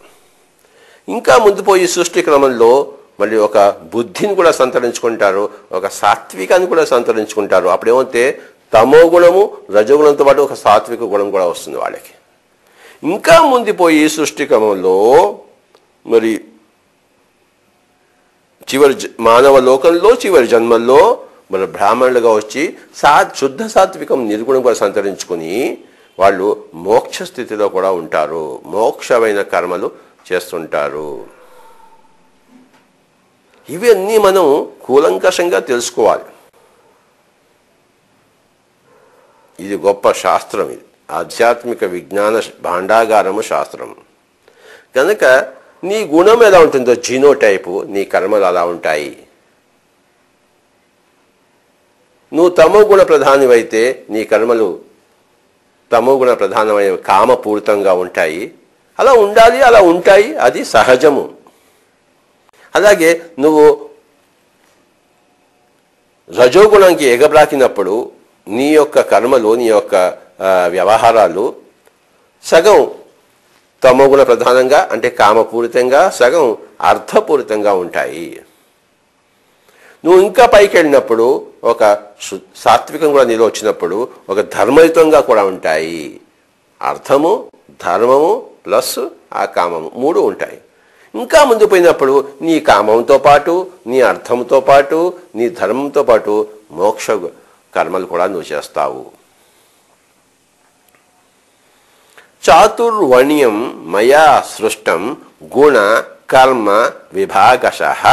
ఇంకా ముందు పోయి సృష్టి క్రమంలో మళ్ళీ ఒక బుద్ధిని కూడా సంతరించుకుంటారు, ఒక సాత్వికాన్ని కూడా సంతరించుకుంటారు. అప్పుడేమంటే తమో గుణము రజోగుణంతో పాటు ఒక సాత్విక గుణం కూడా వస్తుంది వాళ్ళకి. ఇంకా ముందుపోయి సృష్టి క్రమంలో మరి చివరి మానవ లోకంలో చివరి జన్మల్లో మన బ్రాహ్మణులుగా వచ్చి శుద్ధ సాత్వికం నిర్గుణం కూడా సంతరించుకుని వాళ్ళు మోక్ష స్థితిలో కూడా ఉంటారు. మోక్షమైన కర్మలు చేస్తుంటారు. ఇవన్నీ మనం కూలంకషంగా తెలుసుకోవాలి. ఇది గొప్ప శాస్త్రం. ఇది ఆధ్యాత్మిక విజ్ఞాన భాండాగారము శాస్త్రం. కనుక నీ గుణం ఎలా ఉంటుందో జీనోటైపు, నీ కర్మలు అలా ఉంటాయి. నువ్వు తమో గుణ ప్రధానివైతే నీ కర్మలు తమో గుణ ప్రధానమైన కామపూరితంగా ఉంటాయి. అలా ఉండాలి, అలా ఉంటాయి, అది సహజము. అలాగే నువ్వు రజోగుణానికి ఎగబ్రాకినప్పుడు నీ యొక్క కర్మలు, నీ యొక్క వ్యవహారాలు సగం తమోగుణ ప్రధానంగా అంటే కామపూరితంగా, సగం అర్థపూరితంగా ఉంటాయి. నువ్వు ఇంకా పైకి వెళ్ళినప్పుడు ఒక సాత్వికం కూడా నీలో వచ్చినప్పుడు ఒక ధర్మయుతంగా కూడా ఉంటాయి. అర్థము, ధర్మము ప్లస్ ఆ కామము మూడు ఉంటాయి. ఇంకా ముందు పోయినప్పుడు నీ కామంతో పాటు, నీ అర్థంతో పాటు, నీ ధర్మంతో పాటు మోక్ష కర్మలు కూడా నువ్వు చేస్తావు. చాతుర్వర్ణ్యం మయా సృష్టం గుణ కర్మ విభాగశః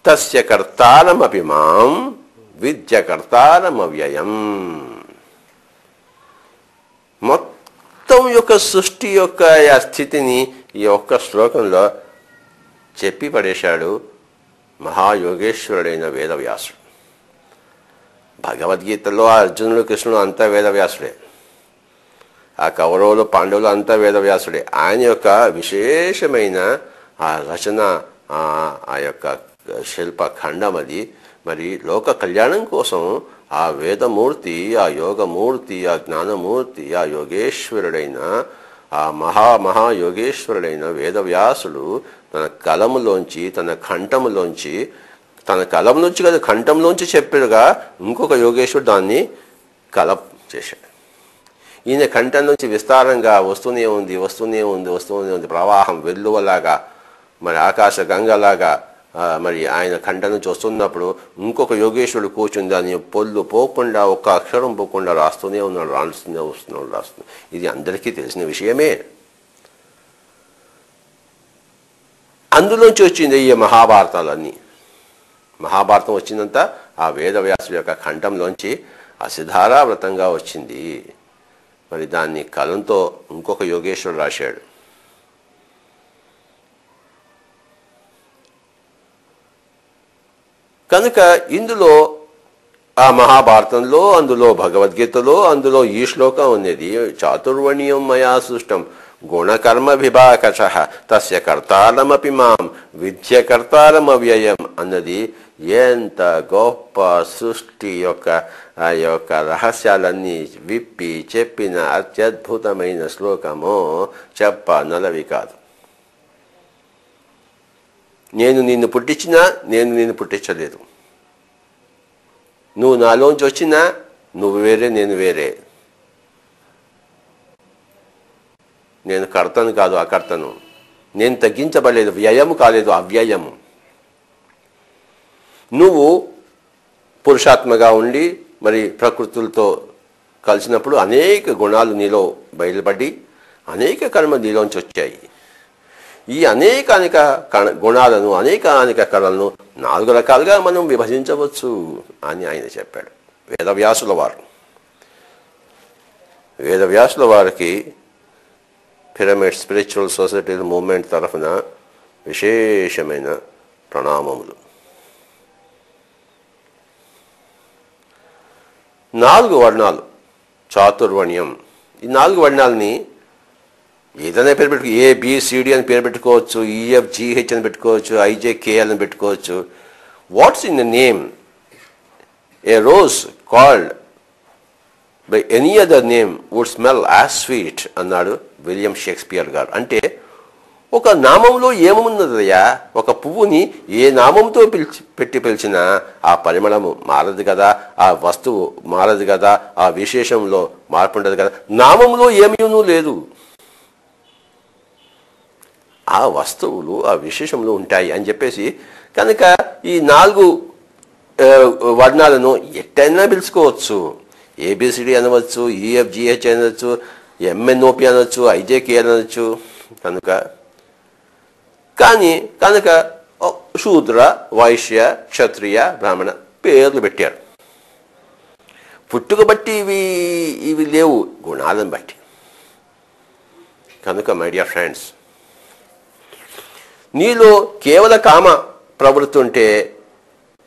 తస్య కర్తారమపి మాం విద్య కర్తారమవ్యయం. మొత్తం యొక్క సృష్టి యొక్క ఆ స్థితిని ఈ ఒక్క శ్లోకంలో చెప్పి పడేశాడు మహాయోగేశ్వరుడైన వేదవ్యాసుడు. భగవద్గీతలో అర్జునుడు, కృష్ణుడు అంతా వేదవ్యాసుడే. ఆ కౌరవులు, పాండవులు అంతా వేదవ్యాసుడే. ఆయన యొక్క విశేషమైన ఆ రచన, ఆ యొక్క శిల్పఖండం అది మరి లోక కళ్యాణం కోసం ఆ వేదమూర్తి, ఆ యోగమూర్తి, ఆ జ్ఞానమూర్తి, ఆ యోగేశ్వరుడైన ఆ మహాయోగేశ్వరుడైన వేదవ్యాసుడు తన కలములోంచి, తన కంఠములోంచి, తన కలం నుంచి కదా కంఠంలోంచి చెప్పాడుగా ఇంకొక యోగేశ్వరుడు దాన్ని కలప్ చేశాడు. ఈయన కంఠం నుంచి విస్తారంగా వస్తూనే ఉంది ప్రవాహం వెల్లువలాగా, మరి ఆకాశ గంగలాగా మరి ఆయన కంఠం నుంచి వస్తున్నప్పుడు ఇంకొక యోగేశ్వరుడు కూర్చుని దాన్ని పొల్లు పోకుండా, ఒక్క అక్షరం పోకుండా రాస్తూనే ఉన్నాడు. రాస్తున్నాడు. ఇది అందరికీ తెలిసిన విషయమే. అందులోంచి వచ్చింది ఈ మహాభారతాలన్నీ. మహాభారతం వచ్చిందంతా ఆ వేదవ్యాసుడి యొక్క కంఠంలోంచి అసిధారావ్రతంగా వచ్చింది. మరి దాన్ని కలంతో ఇంకొక యోగేశ్వరుడు రాశాడు. కనుక ఇందులో ఆ మహాభారతంలో, అందులో భగవద్గీతలో, అందులో ఈ శ్లోకం అనేది చాతుర్వర్ణ్యం మయా సృష్టం గుణకర్మ విభాగశః తస్య కర్తారమపి మాం విద్య కర్తారమవ్యయం అన్నది ఎంత గొప్ప సృష్టి యొక్క ఆ యొక్క రహస్యాలన్నీ విప్పి చెప్పిన అత్యద్భుతమైన శ్లోకమో చెప్పనలవి కాదు. నేను నిన్ను పుట్టించినా నేను నిన్ను పుట్టించలేదు. నువ్వు నాలోంచి వచ్చినా నువ్వు వేరే, నేను వేరే. నేను కర్తను కాదు, అకర్తను. నేను తగ్గించబడలేదు, వ్యయము కాలేదు, అవ్యయము. నువ్వు పురుషాత్మగా ఉండి మరి ప్రకృతులతో కలిసినప్పుడు అనేక గుణాలు నీలో బయలుపడి అనేక కర్మ నీలోంచి వచ్చాయి. ఈ అనేక గుణాలను, అనేక కళలను 4 రకాలుగా మనం విభజించవచ్చు అని ఆయన చెప్పాడు, వేదవ్యాసుల వారు. వేదవ్యాసుల వారికి పిరమిడ్ స్పిరిచువల్ సొసైటీ మూవ్మెంట్ తరఫున విశేషమైన ప్రణామములు. 4 వర్ణాలు చాతుర్వర్ణ్యం. ఈ 4 వర్ణాలని ఏదైనా పేరు పెట్టుకో, ABCD అని పేరు పెట్టుకోవచ్చు, EFGH అని పెట్టుకోవచ్చు, IJKL అని పెట్టుకోవచ్చు. What's in the name? A rose called by any other name would smell as sweet అన్నాడు విలియం షేక్స్పియర్ గారు. అంటే ఒక నామంలో ఏమున్నదయ్యా? ఒక పువ్వుని ఏ నామంతో పిలిచినా ఆ పరిమళము మారదు కదా, ఆ వస్తువు మారదు కదా, ఆ విశేషంలో మార్పు ఉండదు కదా. నామంలో ఏమీనూ లేదు, ఆ వస్తువులు ఆ విశేషంలో ఉంటాయి అని చెప్పేసి కనుక ఈ 4 వర్ణాలను ఎట్టైనా పిలుచుకోవచ్చు. ABCD అనవచ్చు, EFGH అనవచ్చు, MNOP అనవచ్చు, IJKL అనవచ్చు. కనుక శూద్ర, వైశ్య, క్షత్రియ, బ్రాహ్మణ పేర్లు పెట్టారు. పుట్టుక బట్టి ఇవి లేవు, గుణాలను బట్టి. కనుక మై డియర్ ఫ్రెండ్స్, నీలో కేవల కామ ప్రవృత్తి ఉంటే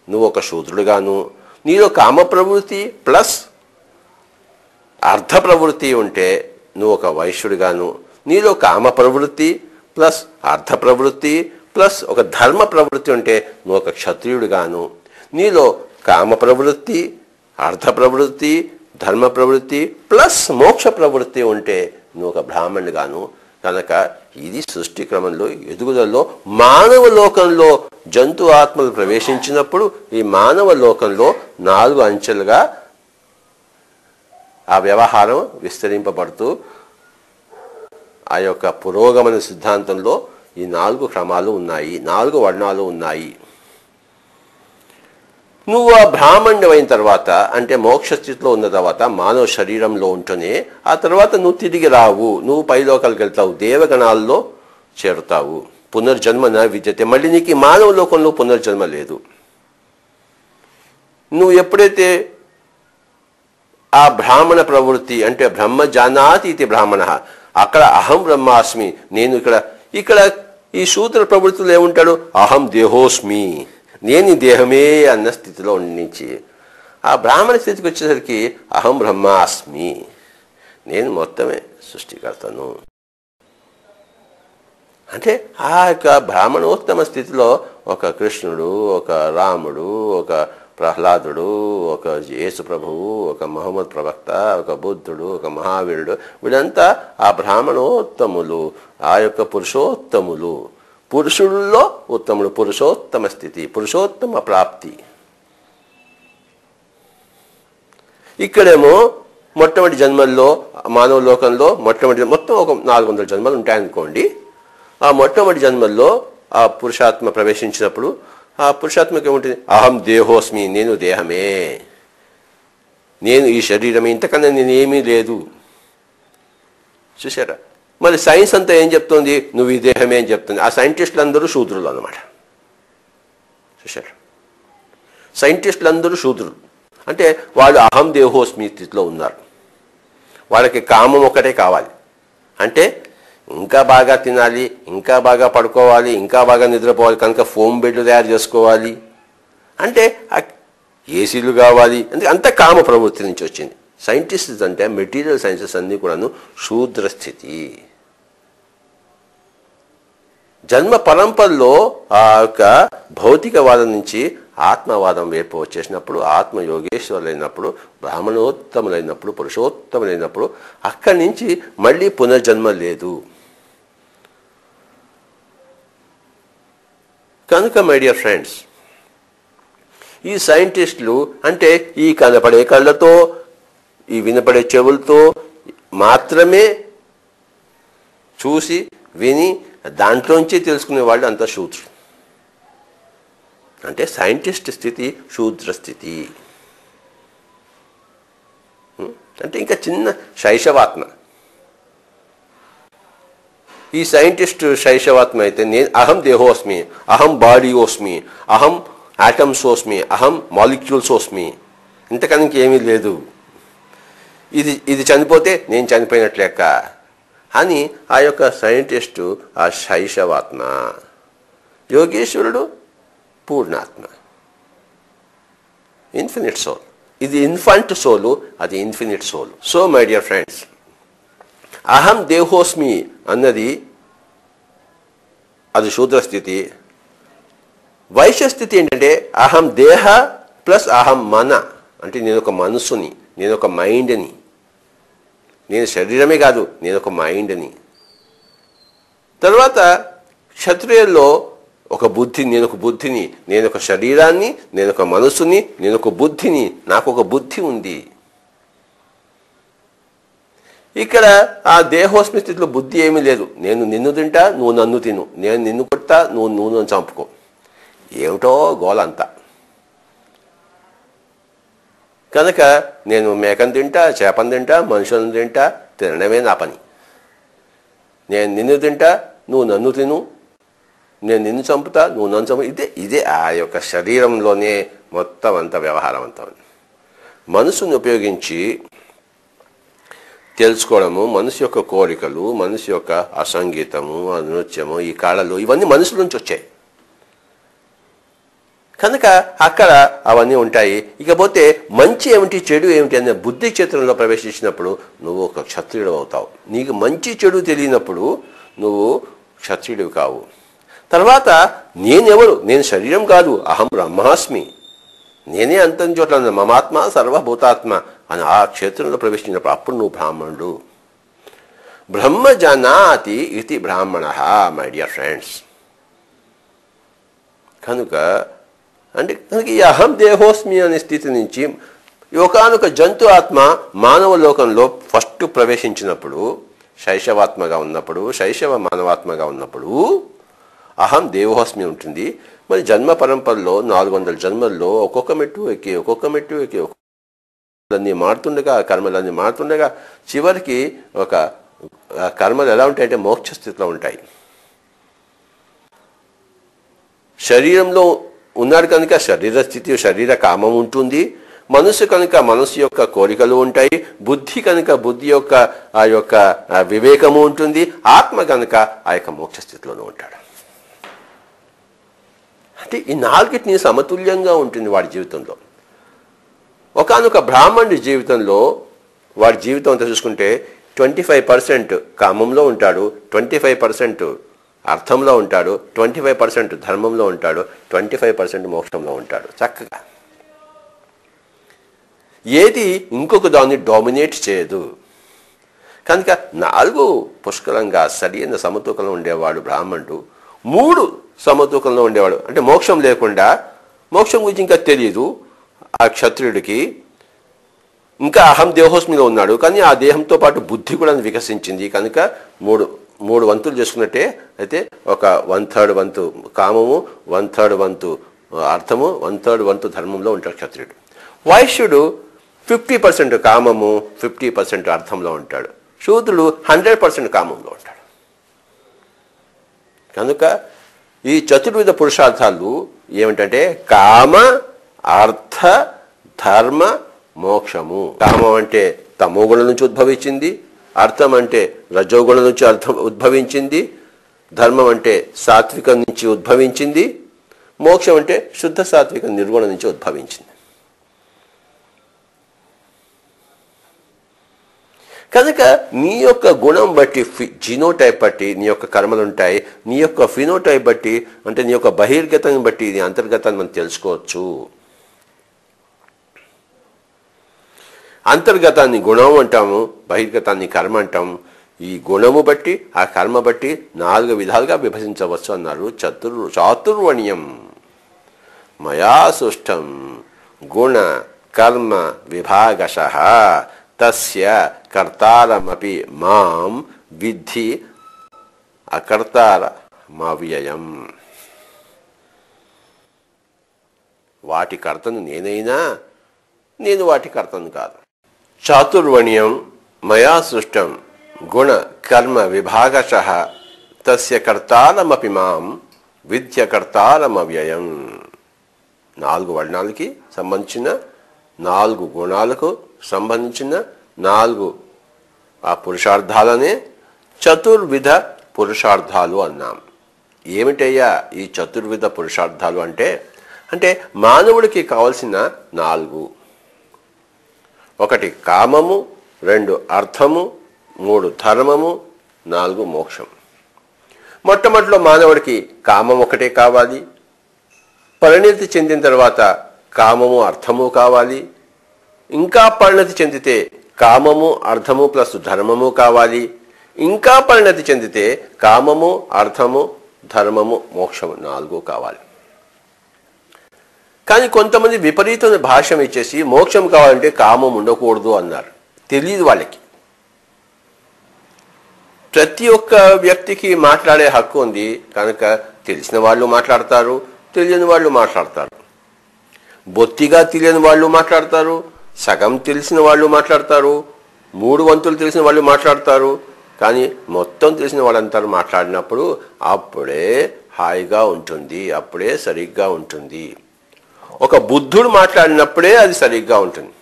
నువ్వు ఒక శూద్రుడుగాను, నీలో కామ ప్రవృత్తి ప్లస్ అర్ధ ప్రవృత్తి ఉంటే నువ్వు ఒక వైశ్యుడిగాను, నీలో కామ ప్రవృత్తి ప్లస్ అర్ధ ప్రవృత్తి ప్లస్ ఒక ధర్మ ప్రవృత్తి ఉంటే నువ్వు ఒక క్షత్రియుడిగాను, నీలో కామ ప్రవృత్తి, అర్ధ ప్రవృత్తి, ధర్మ ప్రవృత్తి ప్లస్ మోక్ష ప్రవృత్తి ఉంటే నువ్వు ఒక బ్రాహ్మణుడిగాను. కనుక ఇది సృష్టి క్రమంలో ఎదుగుదలలో మానవ లోకంలో జంతు ఆత్మలు ప్రవేశించినప్పుడు ఈ మానవ లోకంలో 4 అంచెలుగా ఆ వ్యవహారం విస్తరింపబడుతూ ఆ యొక్క పురోగమన సిద్ధాంతంలో ఈ 4 క్రమాలు ఉన్నాయి, 4 వర్ణాలు ఉన్నాయి. నువ్వు ఆ బ్రాహ్మణుడు అయిన తర్వాత, అంటే మోక్ష స్థితిలో ఉన్న తర్వాత మానవ శరీరంలో ఉంటూనే ఆ తర్వాత నువ్వు తిరిగి రావు, నువ్వు పైలోకాలకు వెళ్తావు, దేవగణాల్లో చేరుతావు. పునర్జన్మ నా విద్యతే. మళ్ళీ నీకు ఈ మానవ లోకంలో పునర్జన్మ లేదు. నువ్వు ఎప్పుడైతే ఆ బ్రాహ్మణ ప్రవృత్తి అంటే బ్రహ్మ జానాతి ఇది బ్రాహ్మణ, అక్కడ అహం బ్రహ్మాస్మి, నేను ఇక్కడ ఈ శూద్ర ప్రవృత్తులు ఏముంటాడు? అహం దేహోస్మి, నేను దేహమే అన్న స్థితిలో నుంచి ఆ బ్రాహ్మణ స్థితికి వచ్చేసరికి అహం బ్రహ్మాస్మి, నేను మొత్తమే సృష్టికర్తను. అంటే ఆ యొక్క బ్రాహ్మణోత్తమ స్థితిలో ఒక కృష్ణుడు, ఒక రాముడు, ఒక ప్రహ్లాదుడు, ఒక యేసు ప్రభువు, ఒక మహమ్మద్ ప్రవక్త, ఒక బుద్ధుడు, ఒక మహావీరుడు, వీళ్ళంతా ఆ బ్రాహ్మణోత్తములు, ఆ యొక్క పురుషోత్తములు. పురుషుల్లో ఉత్తముడు, పురుషోత్తమ స్థితి, పురుషోత్తమ ప్రాప్తి. ఇక్కడేమో మొట్టమొదటి జన్మల్లో మానవ లోకంలో మొత్తం ఒక 400 జన్మలు ఉంటాయనుకోండి. ఆ మొట్టమొదటి జన్మల్లో ఆ పురుషాత్మ ప్రవేశించినప్పుడు ఆ పురుషాత్మకి ఏముంటుంది? అహం దేహోస్మి, నేను దేహమే, నేను ఈ శరీరమే, ఇంతకన్నా నేనేమీ లేదు. చూసారా? మరి సైన్స్ అంతా ఏం చెప్తుంది? నువ్వు ఈ దేహమే అని చెప్తుంది. ఆ సైంటిస్టులు అందరూ శూద్రులు అన్నమాట. చూసారా? సైంటిస్టులు అందరూ శూద్రులు. అంటే వాళ్ళు అహం దేహోస్మి స్థితిలో ఉన్నారు. వాళ్ళకి కామం ఒకటే కావాలి. అంటే ఇంకా బాగా తినాలి, ఇంకా బాగా పడుకోవాలి, ఇంకా బాగా నిద్రపోవాలి, కనుక ఫోమ్ బెడ్లు తయారు చేసుకోవాలి, అంటే ఏసీలు కావాలి, అంటే అంత కామ ప్రవృత్తి నుంచి వచ్చింది. సైంటిస్ట్ అంటే మెటీరియల్ సైన్సెస్ అన్నీ కూడాను శూద్ర స్థితి. జన్మ పరంపరలో ఆ యొక్క భౌతికవాదం నుంచి ఆత్మవాదం వైపు వచ్చేసినప్పుడు, ఆత్మ యోగేశ్వరులైనప్పుడు, బ్రాహ్మణోత్తములైనప్పుడు, పురుషోత్తములైనప్పుడు అక్కడి నుంచి మళ్ళీ పునర్జన్మ లేదు. కనుక మై డియర్ ఫ్రెండ్స్, ఈ సైంటిస్టులు అంటే ఈ కనపడే కళ్ళతో, ఈ వినపడే చెవులతో మాత్రమే చూసి విని దాంట్లోంచి తెలుసుకునే వాళ్ళు అంతా శూద్రులు. అంటే సైంటిస్ట్ స్థితి శూద్ర స్థితి. అంటే ఇంకా చిన్న శైశవాత్మ. ఈ సైంటిస్ట్ శైశవాత్మ అయితే నేను అహం దేహోస్మి, అహం బాడీయోస్మి, అహం ఆటమ్స్ ఓస్మి, అహం మాలిక్యూల్స్ ఓస్మి, ఇంతకన్నా ఏమీ లేదు. ఇది చనిపోతే నేను చనిపోయినట్లు లెక్క అని ఆ యొక్క సైంటిస్టు ఆ శైశవాత్మ, యోగేశ్వరుడు పూర్ణాత్మ, ఇన్ఫినిట్ సోల్. ఇది ఇన్ఫంట్ సోలు, అది infinite soul. So my dear friends, అహం దేహోస్మి అన్నది అది శూద్ర స్థితి. వైశ్య స్థితి ఏంటంటే అహం దేహ ప్లస్ అహం మన, అంటే నేను ఒక మనసుని, నేను ఒక మైండ్ని, నేను శరీరమే కాదు, నేను ఒక మైండ్ని. తర్వాత క్షత్రియుల్లో ఒక బుద్ధి, నేను ఒక బుద్ధిని, నేను ఒక శరీరాన్ని, నేను ఒక మనసుని, నేను ఒక బుద్ధిని, నాకు ఒక బుద్ధి ఉంది. ఇక్కడ ఆ దేహోస్మి స్థితిలో బుద్ధి ఏమీ లేదు. నేను నిన్ను తింటా, నువ్వు నన్ను తిను, నేను నిన్ను కొడతా, నువ్వు నన్ను చంపుకో, ఏమిటో గోలంతా. కనుక నేను మేకను తింటా, చేపను తింటా, మనుషులను తింటా, తినడమే నా పని. నేను నిన్ను తింటా, నువ్వు నన్ను తిను, నేను నిన్ను చంపుతా, నువ్వు నన్ను చంపు. ఇదే ఆ యొక్క శరీరంలోనే మొత్తం అంతా వ్యవహారం అంతా. మనసుని ఉపయోగించి తెలుసుకోవడము, మనసు యొక్క కోరికలు, మనసు యొక్క ఆ సంగీతము, ఆ నృత్యము, ఈ కళలు, ఇవన్నీ మనసు నుంచి వచ్చాయి. కనుక అక్కడ అవన్నీ ఉంటాయి. ఇకపోతే మంచి ఏమిటి, చెడు ఏమిటి అనే బుద్ధి క్షేత్రంలో ప్రవేశించినప్పుడు నువ్వు ఒక క్షత్రియుడు అవుతావు. నీకు మంచి చెడు తెలియనప్పుడు నువ్వు క్షత్రియుడివి కావు. తర్వాత నేనెవరు, నేను శరీరం కాదు, అహం బ్రహ్మాస్మి, నేనే అంతం చోట్ల మమాత్మ సర్వభూతాత్మ అని ఆ క్షేత్రంలో ప్రవేశించినప్పుడు అప్పుడు నువ్వు బ్రాహ్మణుడు. బ్రహ్మ జానాతి ఇది బ్రాహ్మణ మై డియర్ ఫ్రెండ్స్. కనుక ఈ అహం దేహోస్మి అనే స్థితి నుంచి ఒకనొక జంతు ఆత్మ మానవ లోకంలో ఫస్ట్ ప్రవేశించినప్పుడు, శైశవాత్మగా ఉన్నప్పుడు, శైశవ మానవాత్మగా ఉన్నప్పుడు అహం దేవోస్మి ఉంటుంది. మరి జన్మ పరంపరలో 400 జన్మల్లో ఒక్కొక్క మెట్టు ఎక్కి అన్నీ మారుతుండగా, కర్మలన్నీ మారుతుండగా చివరికి ఒక కర్మలు ఎలా ఉంటాయంటే మోక్ష స్థితిలో ఉంటాయి. శరీరంలో ఉన్నాడు కనుక శరీర స్థితి, శరీర కామం ఉంటుంది. మనసు కనుక మనసు యొక్క కోరికలు ఉంటాయి. బుద్ధి కనుక బుద్ధి యొక్క ఆ యొక్క వివేకము ఉంటుంది. ఆత్మ కనుక ఆ యొక్క మోక్ష స్థితిలోనే ఉంటాడు. అంటే ఈ నాలుగిటిని సమతుల్యంగా ఉంటుంది వాడి జీవితంలో. ఒకనొక బ్రాహ్మణుడి జీవితంలో వాడి జీవితం అంతా చూసుకుంటే 25% కామంలో ఉంటాడు, 25% అర్థంలో ఉంటాడు, 25% ధర్మంలో ఉంటాడు, 25% మోక్షంలో ఉంటాడు. చక్కగా ఏది ఇంకొక దాన్ని డామినేట్ చేయదు. కనుక 4 పుష్కలంగా సరైన సమతూకంలో ఉండేవాడు బ్రాహ్మణుడు. 3 సమతూకంలో ఉండేవాడు, అంటే మోక్షం లేకుండా, మోక్షం గురించి ఇంకా తెలియదు ఆ క్షత్రియుడికి. ఇంకా అహం దేహోస్మిలో ఉన్నాడు, కానీ ఆ దేహంతో పాటు బుద్ధి కూడా వికసించింది. కనుక 3 వంతులు చేసుకున్నట్టే అయితే ఒక 1/3 వంతు కామము, 1/3 వంతు అర్థము, 1/3 వంతు ధర్మంలో ఉంటాడు క్షత్రియుడు. వైశ్యుడు 50% కామము, 50% అర్థంలో ఉంటాడు. శూద్రుడు 100% కామంలో ఉంటాడు. కనుక ఈ చతుర్విధ పురుషార్థాలు ఏమిటంటే కామ, అర్థ, ధర్మ, మోక్షము. కామం అంటే తమోగుణం నుంచి ఉద్భవించింది, అర్థం అంటే రజోగుణం నుంచి ఉద్భవించింది, ధర్మం అంటే సాత్వికం నుంచి ఉద్భవించింది, మోక్షం అంటే శుద్ధ సాత్విక నిర్గుణం నుంచి ఉద్భవించింది. కనుక నీ యొక్క గుణం బట్టి, జీనోటైప్ బట్టి నీ యొక్క కర్మలు ఉంటాయి. నీ యొక్క ఫినోటైప్ బట్టి, అంటే నీ యొక్క బహిర్గతాన్ని బట్టి నీ అంతర్గతాన్ని మనం తెలుసుకోవచ్చు. అంతర్గతాన్ని గుణం అంటాము, బహిర్గతాన్ని కర్మ అంటాము. ఈ గుణము బట్టి ఆ కర్మ బట్టి 4 విధాలుగా విభజించవచ్చు అన్నారు. చాతుర్వర్ణ్యం మయా సృష్టం గుణ కర్మ విభాగశః తస్య కర్తారమపి మాం విద్ధి అకర్తారమవ్యయం. వాటి కర్తను నేనైనా నేను వాటి కర్తను కాదు. చాతుర్వర్ణ్యం మయా సృష్టం గుణ కర్మ విభాగశః తస్య కర్తారమపి మాం విద్య కర్తారమవ్యయం. 4 వర్ణాలకి సంబంధించిన, 4 గుణాలకు సంబంధించిన 4 ఆ పురుషార్థాలనే చతుర్విధ పురుషార్థాలు అన్నాం. ఏమిటయ్యా ఈ చతుర్విధ పురుషార్థాలు అంటే మానవుడికి కావలసిన 4: 1 కామము, 2 అర్థము, 3 ధర్మము, 4 మోక్షం. మొట్టమొదటిలో మానవుడికి కామం ఒకటే కావాలి. పరిణతి చెందిన తర్వాత కామము అర్థము కావాలి. ఇంకా పరిణతి చెందితే కామము అర్థము ప్లస్ ధర్మము కావాలి. ఇంకా పరిణతి చెందితే కామము అర్థము ధర్మము మోక్షము 4 కావాలి. కానీ కొంతమంది విపరీతమైన భాష్యం ఇచ్చేసి మోక్షం కావాలంటే కామం ఉండకూడదు అన్నారు. తెలియదు వాళ్ళకి. ప్రతి ఒక్క వ్యక్తికి మాట్లాడే హక్కు ఉంది కనుక తెలిసిన వాళ్ళు మాట్లాడతారు, తెలియని వాళ్ళు మాట్లాడతారు. బొత్తిగా తెలియని వాళ్ళు మాట్లాడతారు, సగం తెలిసిన వాళ్ళు మాట్లాడతారు, 3 వంతులు తెలిసిన వాళ్ళు మాట్లాడతారు. కానీ మొత్తం తెలిసిన వాళ్ళంతా మాట్లాడినప్పుడు అప్పుడే హాయిగా ఉంటుంది, అప్పుడే సరిగ్గా ఉంటుంది. ఒక బుద్ధుడు మాట్లాడినప్పుడే అది సరిగ్గా ఉంటుంది.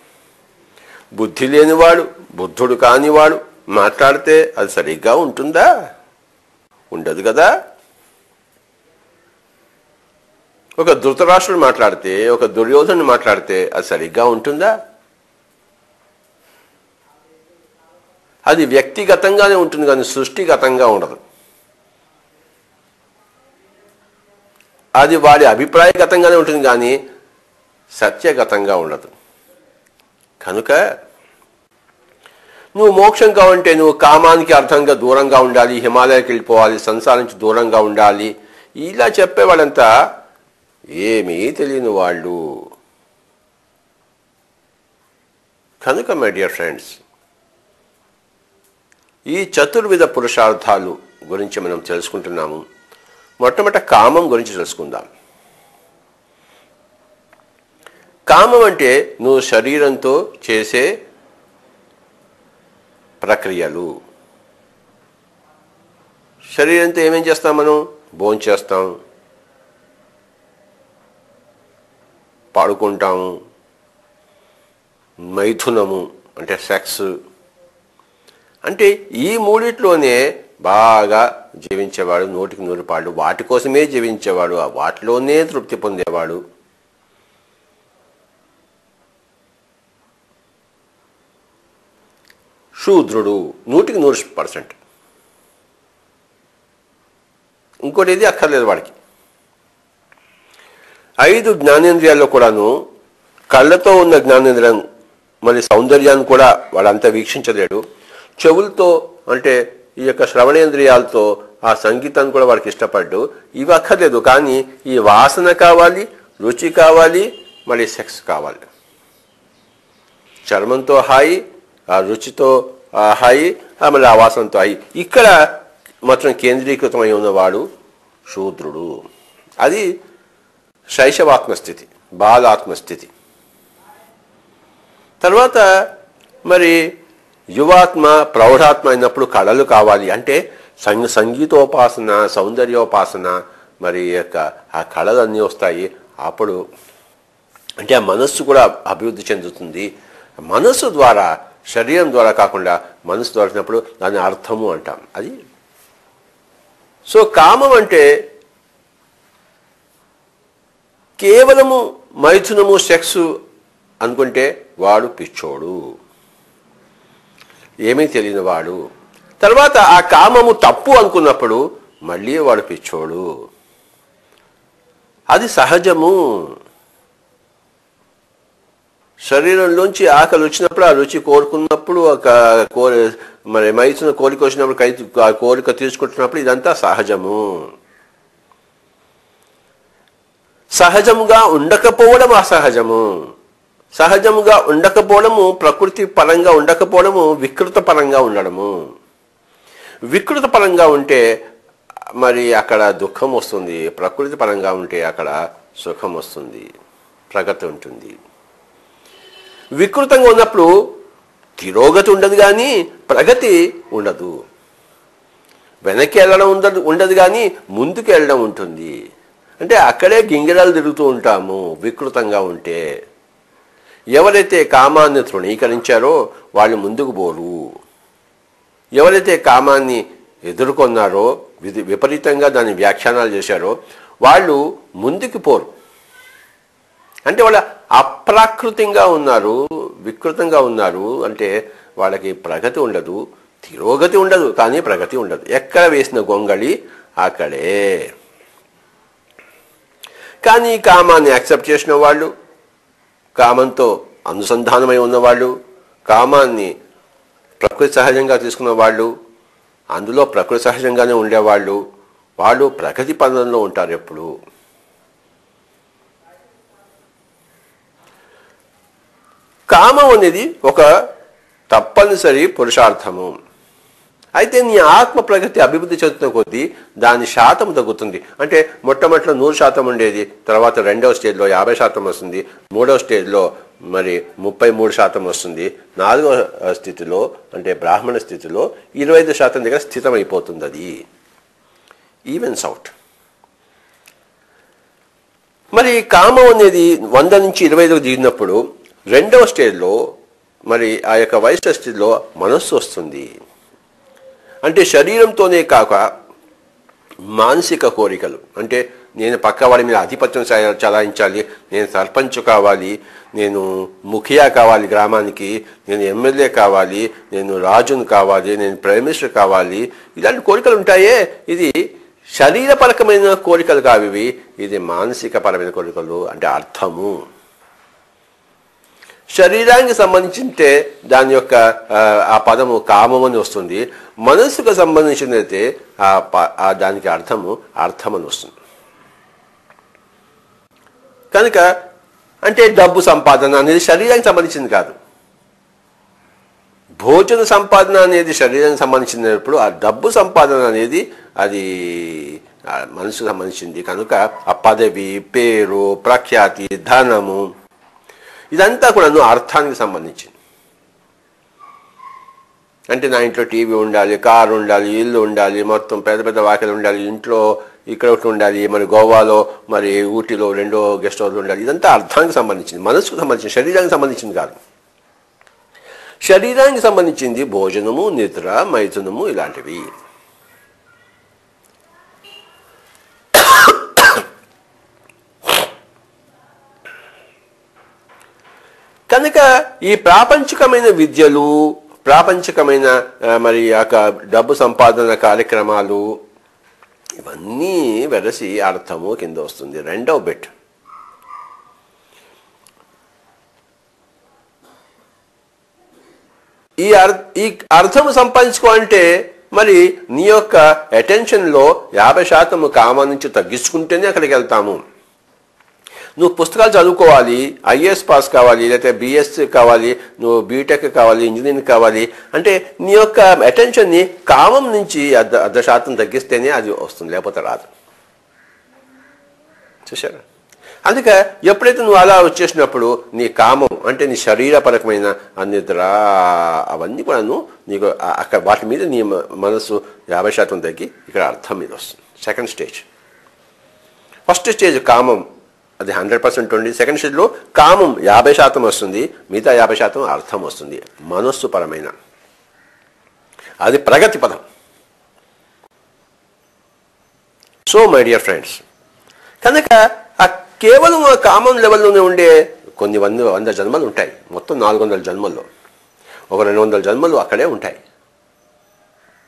బుద్ధి లేనివాడు, బుద్ధుడు కానివాడు మాట్లాడితే అది సరిగ్గా ఉంటుందా? ఉండదు కదా. ఒక ధృతరాష్ట్రుడు మాట్లాడితే, ఒక దుర్యోధనుడు మాట్లాడితే అది సరిగ్గా ఉంటుందా? అది వ్యక్తిగతంగానే ఉంటుంది కానీ సృష్టిగతంగా ఉండదు. అది వాడి అభిప్రాయగతంగానే ఉంటుంది కానీ సత్యగతంగా ఉండదు. కనుక నువ్వు మోక్షం కావంటే నువ్వు కామానికి అర్థంగా దూరంగా ఉండాలి, హిమాలయానికి వెళ్ళిపోవాలి, సంసారం నుంచి దూరంగా ఉండాలి. ఇలా చెప్పేవాళ్ళంతా ఏమీ తెలియని వాళ్ళు. కనుక మై డియర్ ఫ్రెండ్స్, ఈ చతుర్విధ పురుషార్థాలు గురించి మనం తెలుసుకుంటున్నాము. మొట్టమొదట కామం గురించి తెలుసుకుందాం. కామం అంటే నువ్వు శరీరంతో చేసే ప్రక్రియలు. శరీరంతో ఏమేం చేస్తాం? మనం భోంచేస్తాం, పాడుకుంటాము, మైథునము అంటే సెక్స్. అంటే ఈ మూడిట్లోనే బాగా జీవించేవాడు, 100కి 100 పాళ్ళు వాటి కోసమే జీవించేవాడు, వాటిలోనే తృప్తి పొందేవాడు. శూద్రుడు 100కి 100%. ఇంకోటి ఏది అక్కర్లేదు వాడికి. 5 జ్ఞానేంద్రియాల్లో కూడాను కళ్ళతో ఉన్న జ్ఞానేంద్రియం మరి సౌందర్యాన్ని కూడా వాడంతా వీక్షించలేడు. చెవులతో అంటే ఈ యొక్క శ్రవణేంద్రియాలతో ఆ సంగీతాన్ని కూడా వాడికి ఇష్టపడ్డు. ఇవి అక్కర్లేదు, కానీ ఈ వాసన కావాలి, రుచి కావాలి, మళ్ళీ సెక్స్ కావాలి. చర్మంతో హాయి, ఆ రుచితో హాయి, మళ్ళీ ఆ వాసనతో హాయి. ఇక్కడ మాత్రం కేంద్రీకృతమై ఉన్నవాడు శూద్రుడు. అది శైశవాత్మస్థితి, బాలాత్మస్థితి. తర్వాత మరి యువాత్మ, ప్రౌఢాత్మ అయినప్పుడు కళలు కావాలి. అంటే సంగీతోపాసన, సౌందర్యోపాసన, మరి యొక్క ఆ కళలన్నీ వస్తాయి. అప్పుడు అంటే ఆ మనస్సు కూడా అభివృద్ధి చెందుతుంది. మనస్సు ద్వారా, శరీరం ద్వారా కాకుండా మనస్సు ద్వారా వచ్చినప్పుడు దాని అర్థము అంటాం. అది సో కామం అంటే కేవలము మైథునము, సెక్స్ అనుకుంటే వాడు పిచ్చోడు, ఏమీ తెలియని వాడు. తర్వాత ఆ కామము తప్పు అనుకున్నప్పుడు మళ్ళీ వాడు పిచ్చోడు. అది సహజము. శరీరంలోంచి ఆకలి వచ్చినప్పుడు, ఆ రుచి కోరుకున్నప్పుడు, మరి మైథున కోరిక వచ్చినప్పుడు, ఆ కోరిక తీసుకుంటున్నప్పుడు ఇదంతా సహజము. సహజముగా ఉండకపోవడం అసహజము. సహజముగా ఉండకపోవడము, ప్రకృతి పరంగా ఉండకపోవడము, వికృత పరంగా ఉండడము. వికృత పరంగా ఉంటే మరి అక్కడ దుఃఖం వస్తుంది, ప్రకృతి పరంగా ఉంటే అక్కడ సుఖం వస్తుంది, ప్రగతి ఉంటుంది. వికృతంగా ఉన్నప్పుడు తిరోగతి ఉండదు కానీ ప్రగతి ఉండదు. వెనక్కి వెళ్ళడం ఉండదు కానీ ముందుకు వెళ్ళడం ఉంటుంది. అంటే అక్కడే గింగిరాలు తిరుగుతూ ఉంటాము వికృతంగా ఉంటే. ఎవరైతే కామాన్ని తృణీకరించారో వాళ్ళు ముందుకు పోరు. ఎవరైతే కామాన్ని ఎదుర్కొన్నారో, విపరీతంగా దాని వ్యాఖ్యానాలు చేశారో వాళ్ళు ముందుకు పోరు. అంటే వాళ్ళ అప్రాకృతంగా ఉన్నారు, వికృతంగా ఉన్నారు. అంటే వాళ్ళకి ప్రగతి ఉండదు, తిరోగతి ఉండదు, కానీ ప్రగతి ఉండదు. ఎక్కడ వేసిన గొంగళి అక్కడే. కానీ కామాన్ని యాక్సెప్ట్ చేసిన వాళ్ళు, కామంతో అనుసంధానమై ఉన్నవాళ్ళు, కామాన్ని ప్రకృతి సహజంగా తీసుకున్న వాళ్ళు, అందులో ప్రకృతి సహజంగానే ఉండేవాళ్ళు, వాళ్ళు ప్రగతి పదంలో ఉంటారు ఎప్పుడు. కామం అనేది ఒక తప్పనిసరి పురుషార్థము. అయితే నీ ఆత్మ ప్రగతి అభివృద్ధి చెందుతున్న కొద్దీ దాని శాతం తగ్గుతుంది. అంటే మొట్టమొదటిలో 100% ఉండేది, తర్వాత రెండవ స్టేజ్లో 50% వస్తుంది, మూడవ స్టేజ్లో మరి 33% వస్తుంది, నాలుగవ స్థితిలో అంటే బ్రాహ్మణ స్థితిలో 25% దగ్గర స్థితమైపోతుంది. అది ఈవెన్స్ అవుట్. మరి కామం అనేది 100 నుంచి 25కు దిగినప్పుడు రెండవ స్టేజ్లో మరి ఆ యొక్క వయసు స్థితిలో మనస్సు వస్తుంది. అంటే శరీరంతోనే కాక మానసిక కోరికలు, అంటే నేను పక్క వాడి మీద ఆధిపత్యం చలాయించాలి, నేను సర్పంచ్ కావాలి, నేను ముఖియా కావాలి గ్రామానికి, నేను ఎమ్మెల్యే కావాలి, నేను రాజును కావాలి, నేను ప్రైమ్ మినిస్టర్ కావాలి, ఇలాంటి కోరికలు ఉంటాయే. ఇది శరీరపరకమైన కోరికలు కావివి, ఇది మానసిక పరమైన కోరికలు. అంటే అర్థము శరీరానికి సంబంధించింటే దాని యొక్క ఆ పదము కామం అని వస్తుంది. మనస్సుకు సంబంధించినైతే దానికి అర్థమని వస్తుంది. కనుక అంటే డబ్బు సంపాదన అనేది శరీరానికి సంబంధించింది కాదు. భోజన సంపాదన అనేది శరీరానికి సంబంధించినప్పుడు ఆ డబ్బు సంపాదన అనేది అది మనసుకు సంబంధించింది. కనుక ఆ పదవి, పేరు, ప్రఖ్యాతి, ధనము ఇదంతా కూడా అర్థానికి సంబంధించింది. అంటే నా ఇంట్లో టీవీ ఉండాలి, కారు ఉండాలి, ఇల్లు ఉండాలి, మొత్తం పెద్ద పెద్ద వాకిలు ఉండాలి, ఇంట్లో ఇక్కడ ఒకటి ఉండాలి, మరి గోవాలో మరి ఊటీలో 2 గెస్ట్ హౌస్లు ఉండాలి. ఇదంతా అర్థానికి సంబంధించింది, మనసుకు సంబంధించింది, శరీరానికి సంబంధించింది కాదు. శరీరానికి సంబంధించింది భోజనము, నిద్ర, మైథునము ఇలాంటివి. కనుక ఈ ప్రాపంచికమైన విద్యలు, ప్రాపంచికమైన మరి డబ్బు సంపాదన కార్యక్రమాలు ఇవన్నీ వెరసి అర్థము కింద వస్తుంది. రెండవ బిట్ ఈ అర్థము సంపాదించుకోవాలంటే మరి నీ యొక్క అటెన్షన్లో 50% కామం నుంచి తగ్గించుకుంటేనే అక్కడికి వెళ్తాము. నువ్వు పుస్తకాలు చదువుకోవాలి, ఐఏఎస్ పాస్ కావాలి, లేకపోతే బిఎస్సి కావాలి, నువ్వు బీటెక్ కావాలి, ఇంజనీరింగ్ కావాలి అంటే నీ యొక్క అటెన్షన్ని కామం నుంచి 1% తగ్గిస్తేనే అది వస్తుంది, లేకపోతే రాదు. చూసారా? అందుకే ఎప్పుడైతే నువ్వు అలా వచ్చేసినప్పుడు నీ కామం అంటే నీ శరీరపరకమైన నిద్ర అవన్నీ కూడా నీకు అక్కడ వాటి మీద నీ మనసు 50% తగ్గి ఇక్కడ అర్థం మీద వస్తుంది. Second stage. ఫస్ట్ స్టేజ్ కామం అది 100% ఉంది. సెకండ్ స్టేజ్లో కామం 50% వస్తుంది, మిగతా 50% అర్థం వస్తుంది, మనస్సు పరమైన. అది ప్రగతి పదం. సో మై డియర్ ఫ్రెండ్స్, కనుక కేవలం ఆ కామం లెవెల్లోనే ఉండే కొన్ని 100 జన్మలు ఉంటాయి. మొత్తం 400 జన్మల్లో ఒక 200 జన్మలు అక్కడే ఉంటాయి.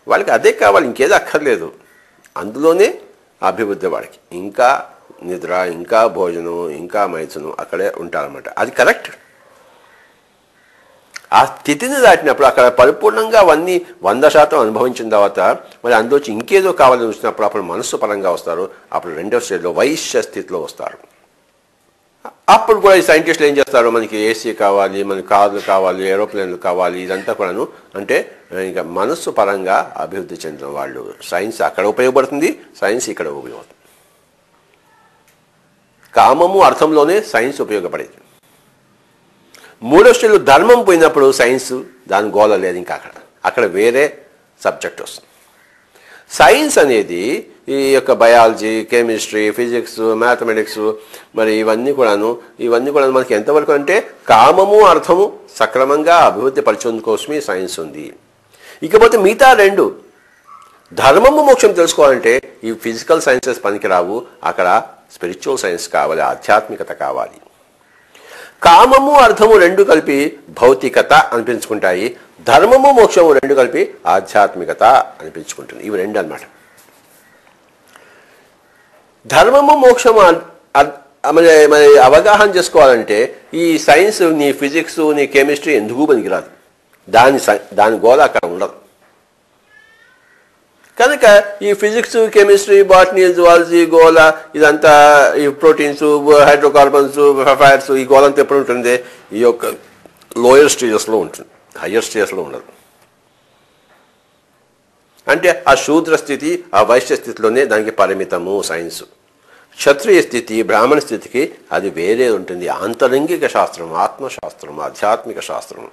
వాళ్ళకి అదే కావాలి, ఇంకేదో అక్కర్లేదు. అందులోనే అభివృద్ధి వాడికి. ఇంకా నిద్ర, ఇంకా భోజనం, ఇంకా మైథునం అక్కడే ఉంటారన్నమాట. అది కరెక్ట్. ఆ స్థితిని దాటినప్పుడు అక్కడ పరిపూర్ణంగా అవన్నీ 100% అనుభవించిన తర్వాత మరి అందులోంచి ఇంకేదో కావాలని వచ్చినప్పుడు అప్పుడు మనస్సు పరంగా వస్తారు. అప్పుడు రెండవ స్టేజ్లో వైశ్య స్థితిలో వస్తారు. అప్పుడు కూడా ఈ సైంటిస్టులు ఏం చేస్తారు, మనకి ఏసీ కావాలి, మనకి కార్లు కావాలి, ఏరోప్లేన్లు కావాలి, ఇదంతా కూడాను అంటే ఇంకా మనస్సు పరంగా అభివృద్ధి చెందిన వాళ్ళు. సైన్స్ అక్కడ ఉపయోగపడుతుంది, సైన్స్ ఇక్కడ ఉపయోగపడుతుంది. కామము అర్థంలోనే సైన్స్ ఉపయోగపడేది. మూడో స్టేజ్లో ధర్మం పోయినప్పుడు సైన్స్ దాని గోల లేదు. ఇంకా అక్కడ వేరే సబ్జెక్ట్ వస్తుంది. సైన్స్ అనేది ఈ యొక్క బయాలజీ, కెమిస్ట్రీ, ఫిజిక్స్, మ్యాథమెటిక్స్, మరి ఇవన్నీ కూడా మనకి ఎంతవరకు అంటే కామము అర్థము సక్రమంగా అభివృద్ధి పరిచయం కోసమే సైన్స్ ఉంది. ఇకపోతే మిగతా రెండు ధర్మము మోక్షం తెలుసుకోవాలంటే ఈ ఫిజికల్ సైన్సెస్ పనికిరావు, అక్కడ స్పిరిచువల్ సైన్స్ కావాలి, ఆధ్యాత్మికత కావాలి. కామము అర్థము రెండు కలిపి భౌతికత అనిపించుకుంటాయి, ధర్మము మోక్షము రెండు కలిపి ఆధ్యాత్మికత అనిపించుకుంటుంది. ఇవి రెండు అన్నమాట. ధర్మము మోక్షము మరి అవగాహన చేసుకోవాలంటే ఈ సైన్స్, నీ ఫిజిక్స్, నీ కెమిస్ట్రీ ఎందుకు పనికిరాదు, దాని గోల అక్కడ ఉండదు. కనుక ఈ ఫిజిక్స్, కెమిస్ట్రీ, బాటనీ, జువాలజీ గోల ఇదంతా, ఈ ప్రోటీన్స్, హైడ్రోకార్బన్స్, ఫైర్స్, ఈ గోలంతా ఎప్పుడు ఉంటుంది? ఈ యొక్క లోయర్ స్టేజెస్లో ఉంటుంది, హయ్యర్ స్టేజెస్లో ఉండదు. అంటే ఆ శూద్ర స్థితి, ఆ వైశ్య స్థితిలోనే దానికి పరిమితము సైన్స్. క్షత్రియ స్థితి, బ్రాహ్మణ స్థితికి అది వేరే ఉంటుంది. ఆంతరంగిక శాస్త్రం, ఆత్మశాస్త్రం, ఆధ్యాత్మిక శాస్త్రం.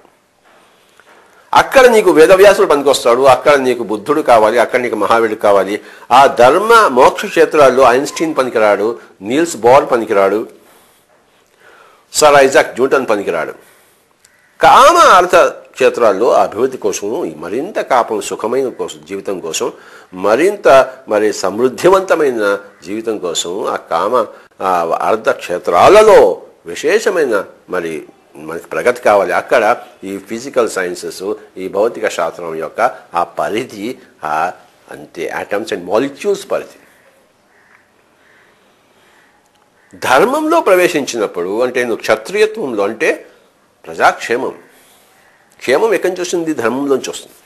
అక్కడ నీకు వేదవ్యాసుడు పనికొస్తాడు, అక్కడ నీకు బుద్ధుడు కావాలి, అక్కడ నీకు మహావీరుడు కావాలి. ఆ ధర్మ మోక్ష క్షేత్రాల్లో ఐన్స్టీన్ పనికిరాడు, నీల్స్ బోర్ పనికిరాడు, సర్ ఐజాక్ న్యూటన్ పనికిరాడు. కామ అర్థ క్షేత్రాల్లో అభివృద్ధి కోసం, మరింత కాపం సుఖమైన కోసం, జీవితం కోసం, మరింత మరి సమృద్ధివంతమైన జీవితం కోసం ఆ కామ అర్థ క్షేత్రాలలో విశేషమైన మరి మనకి ప్రగతి కావాలి. అక్కడ ఈ ఫిజికల్ సైన్సెస్, ఈ భౌతిక శాస్త్రం యొక్క ఆ పరిధి అంతే, ఆటమ్స్ అండ్ మాలిక్యూల్స్ పరిధి. ధర్మంలో ప్రవేశించినప్పుడు అంటే నువ్వు క్షత్రియత్వంలో అంటే ప్రజాక్షేమం. క్షేమం ఎక్కడి నుంచి వస్తుంది? ధర్మంలోంచి వస్తుంది.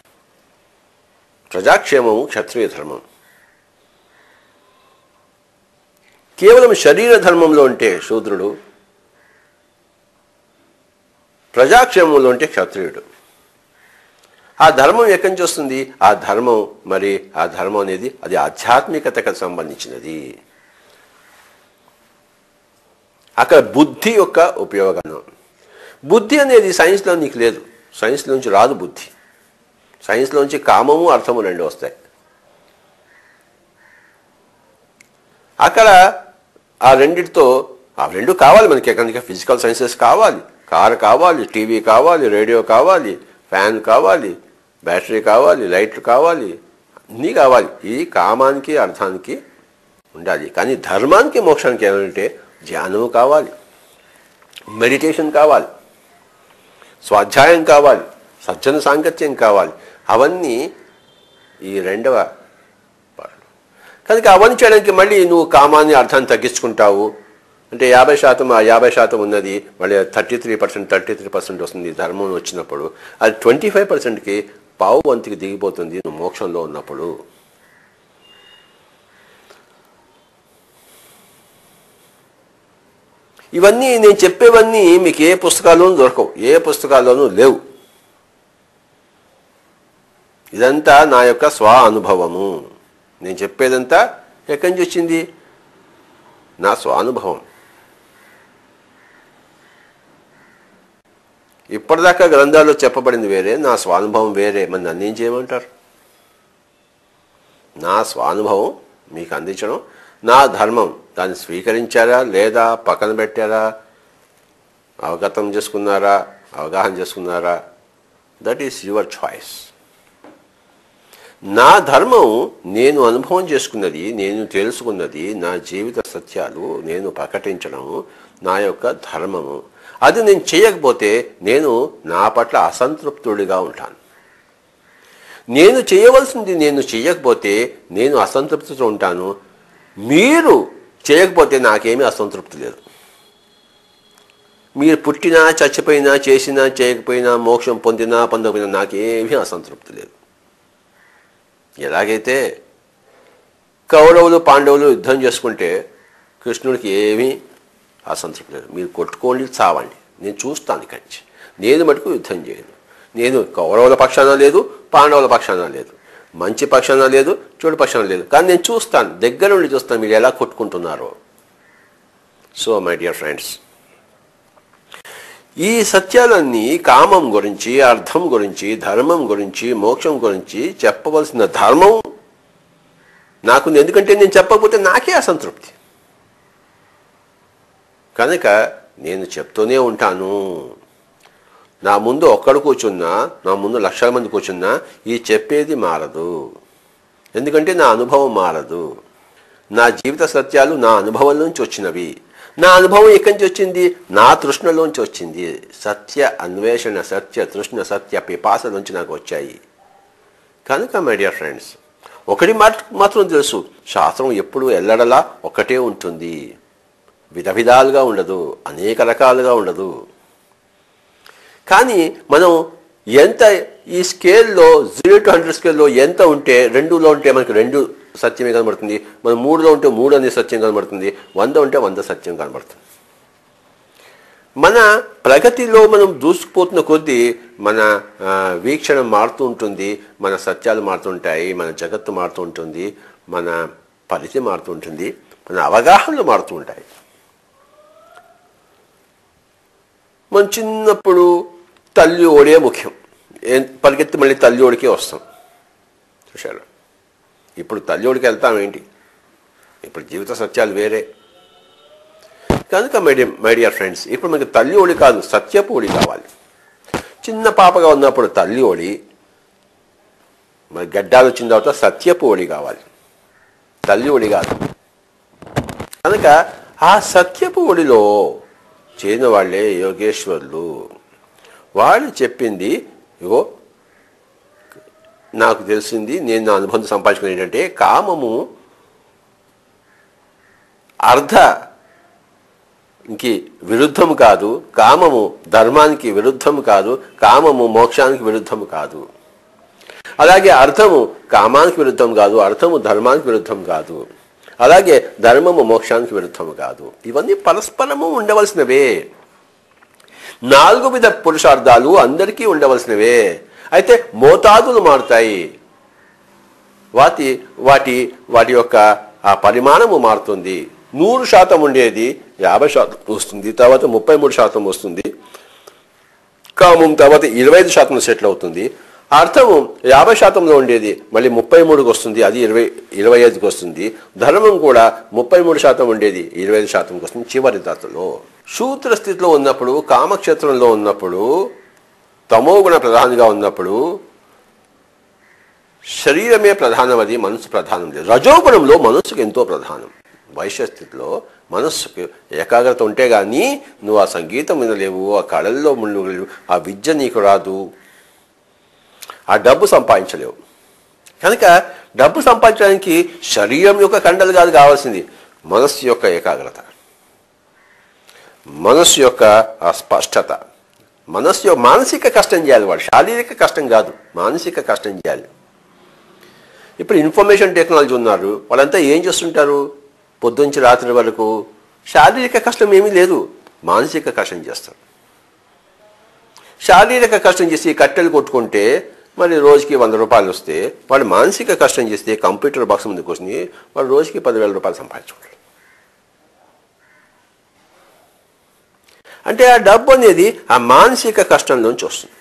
ప్రజాక్షేమము క్షత్రియ ధర్మం. కేవలం శరీర ధర్మంలో ఉంటే శూద్రుడు, ప్రజాక్షేమంలో ఉంటే క్షత్రియుడు. ఆ ధర్మం ఎక్కడి నుంచి వస్తుంది? ఆ ధర్మం అనేది అది ఆధ్యాత్మికతకు సంబంధించినది. అక్కడ బుద్ధి యొక్క ఉపయోగం. బుద్ధి అనేది సైన్స్లో నీకు లేదు, సైన్స్లోంచి రాదు బుద్ధి. సైన్స్లోంచి కామము అర్థము రెండు వస్తాయి. అక్కడ ఆ రెండిటితో, ఆ రెండు కావాలి మనకి. కనుక ఫిజికల్ సైన్సెస్ కావాలి, కారు కావాలి, టీవీ కావాలి, రేడియో కావాలి, ఫ్యాన్ కావాలి, బ్యాటరీ కావాలి, లైట్లు కావాలి, అన్నీ కావాలి. ఇది కామానికి అర్థానికి ఉండాలి. కానీ ధర్మానికి మోక్షానికి ఏమంటే ధ్యానము కావాలి, మెడిటేషన్ కావాలి, స్వాధ్యాయం కావాలి, సజ్జన సాంగత్యం కావాలి. అవన్నీ ఈ రెండవ పార్ట్. కనుక అవన్నీ చేయడానికి మళ్ళీ నువ్వు కామాన్ని అర్థాన్ని తగ్గించుకుంటావు. అంటే 50%, ఆ 50% ఉన్నది మళ్ళీ 33% వస్తుంది ధర్మం వచ్చినప్పుడు. అది 25%కి పావు వంతుకి దిగిపోతుంది నువ్వు మోక్షంలో ఉన్నప్పుడు. ఇవన్నీ నేను చెప్పేవన్నీ మీకు ఏ పుస్తకాల్లోనూ దొరకవు, ఏ పుస్తకాల్లోనూ లేవు. ఇదంతా నా యొక్క స్వ అనుభవము. నేను చెప్పేదంతా ఎక్కడి నుంచి వచ్చింది? నా స్వానుభవం. ఇప్పటిదాకా గ్రంథాల్లో చెప్పబడింది వేరే, నా స్వానుభవం వేరే. మరి నన్ను ఏం చేయమంటారు? నా స్వానుభవం మీకు అందించడం నా ధర్మం. దాన్ని స్వీకరించారా లేదా, పక్కన పెట్టారా, అవగతం చేసుకున్నారా, అవగాహన చేసుకున్నారా, దట్ ఈస్ యువర్ చాయిస్. నా ధర్మం నేను అనుభవం చేసుకున్నది, నేను తెలుసుకున్నది, నా జీవిత సత్యాలు నేను ప్రకటించడం నా యొక్క ధర్మము. అది నేను చేయకపోతే నేను నా పట్ల అసంతృప్తుడిగా ఉంటాను. నేను చేయవలసింది నేను చేయకపోతే నేను అసంతృప్తితో ఉంటాను. మీరు చేయకపోతే నాకేమీ అసంతృప్తి లేదు. మీరు పుట్టినా, చచ్చిపోయినా, చేసినా, చేయకపోయినా, మోక్షం పొందినా, పొందకపోయినా నాకేమీ అసంతృప్తి లేదు. ఎలాగైతే కౌరవులు పాండవులు యుద్ధం చేసుకుంటే కృష్ణుడికి ఏమీ అసంతృప్తి లేదు. మీరు కొట్టుకోండి, చావండి, నేను చూస్తాను ఇక్కడి నుంచి. నేను మటుకు యుద్ధం చేయను. నేను కౌరవుల పక్షాన లేదు, పాండవుల పక్షాన లేదు, మంచి పక్షాన లేదు, చెడు పక్షాన లేదు. కానీ నేను చూస్తాను, దగ్గర నుండి చూస్తాను మీరు ఎలా కొట్టుకుంటున్నారో. సో మై డియర్ ఫ్రెండ్స్, ఈ సత్యాలన్నీ కామం గురించి, అర్థం గురించి, ధర్మం గురించి, మోక్షం గురించి చెప్పవలసిన ధర్మం నాకుంది, ఎందుకంటే నేను చెప్పకపోతే నాకే అసంతృప్తి. కనుక నేను చెప్తూనే ఉంటాను. నా ముందు ఒక్కడు కూర్చున్నా, నా ముందు లక్షల మంది కూర్చున్నా ఈ చెప్పేది మారదు. ఎందుకంటే నా అనుభవం మారదు. నా జీవిత సత్యాలు నా అనుభవంలోంచి వచ్చినవి. నా అనుభవం ఎక్కడి నుంచి వచ్చింది? నా తృష్ణలోంచి వచ్చింది. సత్య అన్వేషణ, సత్య తృష్ణ, సత్య పిపాసలోంచి నాకు వచ్చాయి. కనుక మై డియర్ ఫ్రెండ్స్, ఒకటి మాత్రం తెలుసు, శాస్త్రం ఎప్పుడు ఎల్లడలా ఒక్కటే ఉంటుంది. విధాలుగా ఉండదు, అనేక రకాలుగా ఉండదు. కానీ మనం ఎంత ఈ స్కేల్లో 0 to 100 స్కేల్లో ఎంత ఉంటే, 2లో ఉంటే మనకు 2 సత్యమే కనబడుతుంది, మనం 3లో ఉంటే 3 అనే సత్యం కనబడుతుంది, 100 ఉంటే 100 సత్యం కనబడుతుంది. మన ప్రగతిలో మనం దూసుకుపోతున్న కొద్దీ మన వీక్షణ మారుతూ ఉంటుంది, మన సత్యాలు మారుతుంటాయి, మన జగత్తు మారుతూ ఉంటుంది, మన పరిధి మారుతూ ఉంటుంది, మన అవగాహనలు మారుతూ ఉంటాయి. మనం చిన్నప్పుడు తల్లి ఓడే ముఖ్యం, పరిగెత్తి మళ్ళీ తల్లి ఓడికే వస్తాం. చూశారు, ఇప్పుడు తల్లి ఓడికి వెళ్తామేంటి? ఇప్పుడు జీవిత సత్యాలు వేరే. కనుక మై డియర్ ఫ్రెండ్స్, ఇప్పుడు మనకి తల్లి ఓడి కాదు, సత్యపు ఓడి కావాలి. చిన్న పాపగా ఉన్నప్పుడు తల్లి ఓడి, మరి గడ్డాలు వచ్చిన తర్వాత సత్యపు ఓడి కావాలి, తల్లి ఓడి కాదు. కనుక ఆ సత్యపు ఓడిలో చేరిన వాళ్ళే యోగేశ్వరులు. వాళ్ళు చెప్పింది ఇగో నాకు తెలిసింది, నేను నా అనుబంధం సంపాదించుకుని ఏంటంటే, కామము అర్థంకి విరుద్ధం కాదు, కామము ధర్మానికి విరుద్ధం కాదు, కామము మోక్షానికి విరుద్ధం కాదు. అలాగే అర్థము కామానికి విరుద్ధం కాదు, అర్థము ధర్మానికి విరుద్ధం కాదు, అలాగే ధర్మము మోక్షానికి విరుద్ధం కాదు. ఇవన్నీ పరస్పరము ఉండవలసినవే. 4 విధ పురుషార్థాలు అందరికీ ఉండవలసినవే. అయితే మోతాదులు మారుతాయి, వాటి వాటి వాటి యొక్క ఆ పరిమాణము మారుతుంది. 100% ఉండేది 50% వస్తుంది, తర్వాత 33% వస్తుంది. కామం తర్వాత 25% సెటిల్ అవుతుంది. అర్థము 50%లో ఉండేది మళ్ళీ 33కి వస్తుంది, అది 25కి వస్తుంది. ధర్మం కూడా 33% ఉండేది 25%కి వస్తుంది చివరి దశలో. శూద్ర స్థితిలో ఉన్నప్పుడు, కామక్షేత్రంలో ఉన్నప్పుడు, తమోగుణ ప్రధానంగా ఉన్నప్పుడు శరీరమే ప్రధానం, అది మనసు ప్రధానం లేదు. రజోగుణంలో మనస్సుకు ఎంతో ప్రధానం. వైశ్య స్థితిలో మనస్సుకు ఏకాగ్రత ఉంటే కానీ నువ్వు ఆ సంగీతం వినలేవు, ఆ కళల్లో ముళ్ళలేవు, ఆ విద్య నీకు రాదు, ఆ డబ్బు సంపాదించలేవు. కనుక డబ్బు సంపాదించడానికి శరీరం యొక్క కండలు కాదు కావాల్సింది, మనస్సు యొక్క ఏకాగ్రత, మనస్సు యొక్క ఆ స్పష్టత. మనస్సు మానసిక కష్టం చేయాలి, వాడు శారీరక కష్టం కాదు, మానసిక కష్టం చేయాలి. ఇప్పుడు ఇన్ఫర్మేషన్ టెక్నాలజీ ఉన్నారు, వాళ్ళంతా ఏం చేస్తుంటారు? పొద్దుంచి రాత్రి వరకు శారీరక కష్టం ఏమీ లేదు, మానసిక కష్టం చేస్తారు. శారీరక కష్టం చేసి కట్టెలు కొట్టుకుంటే మరి రోజుకి 100 రూపాయలు వస్తే, వాడు మానసిక కష్టం చేస్తే కంప్యూటర్ బాక్స్ ముందుకు వచ్చి వాడు రోజుకి 10,000 రూపాయలు సంపాదించుకుంటాడు. అంటే ఆ డబ్బు అనేది ఆ మానసిక కష్టంలోంచి వస్తుంది.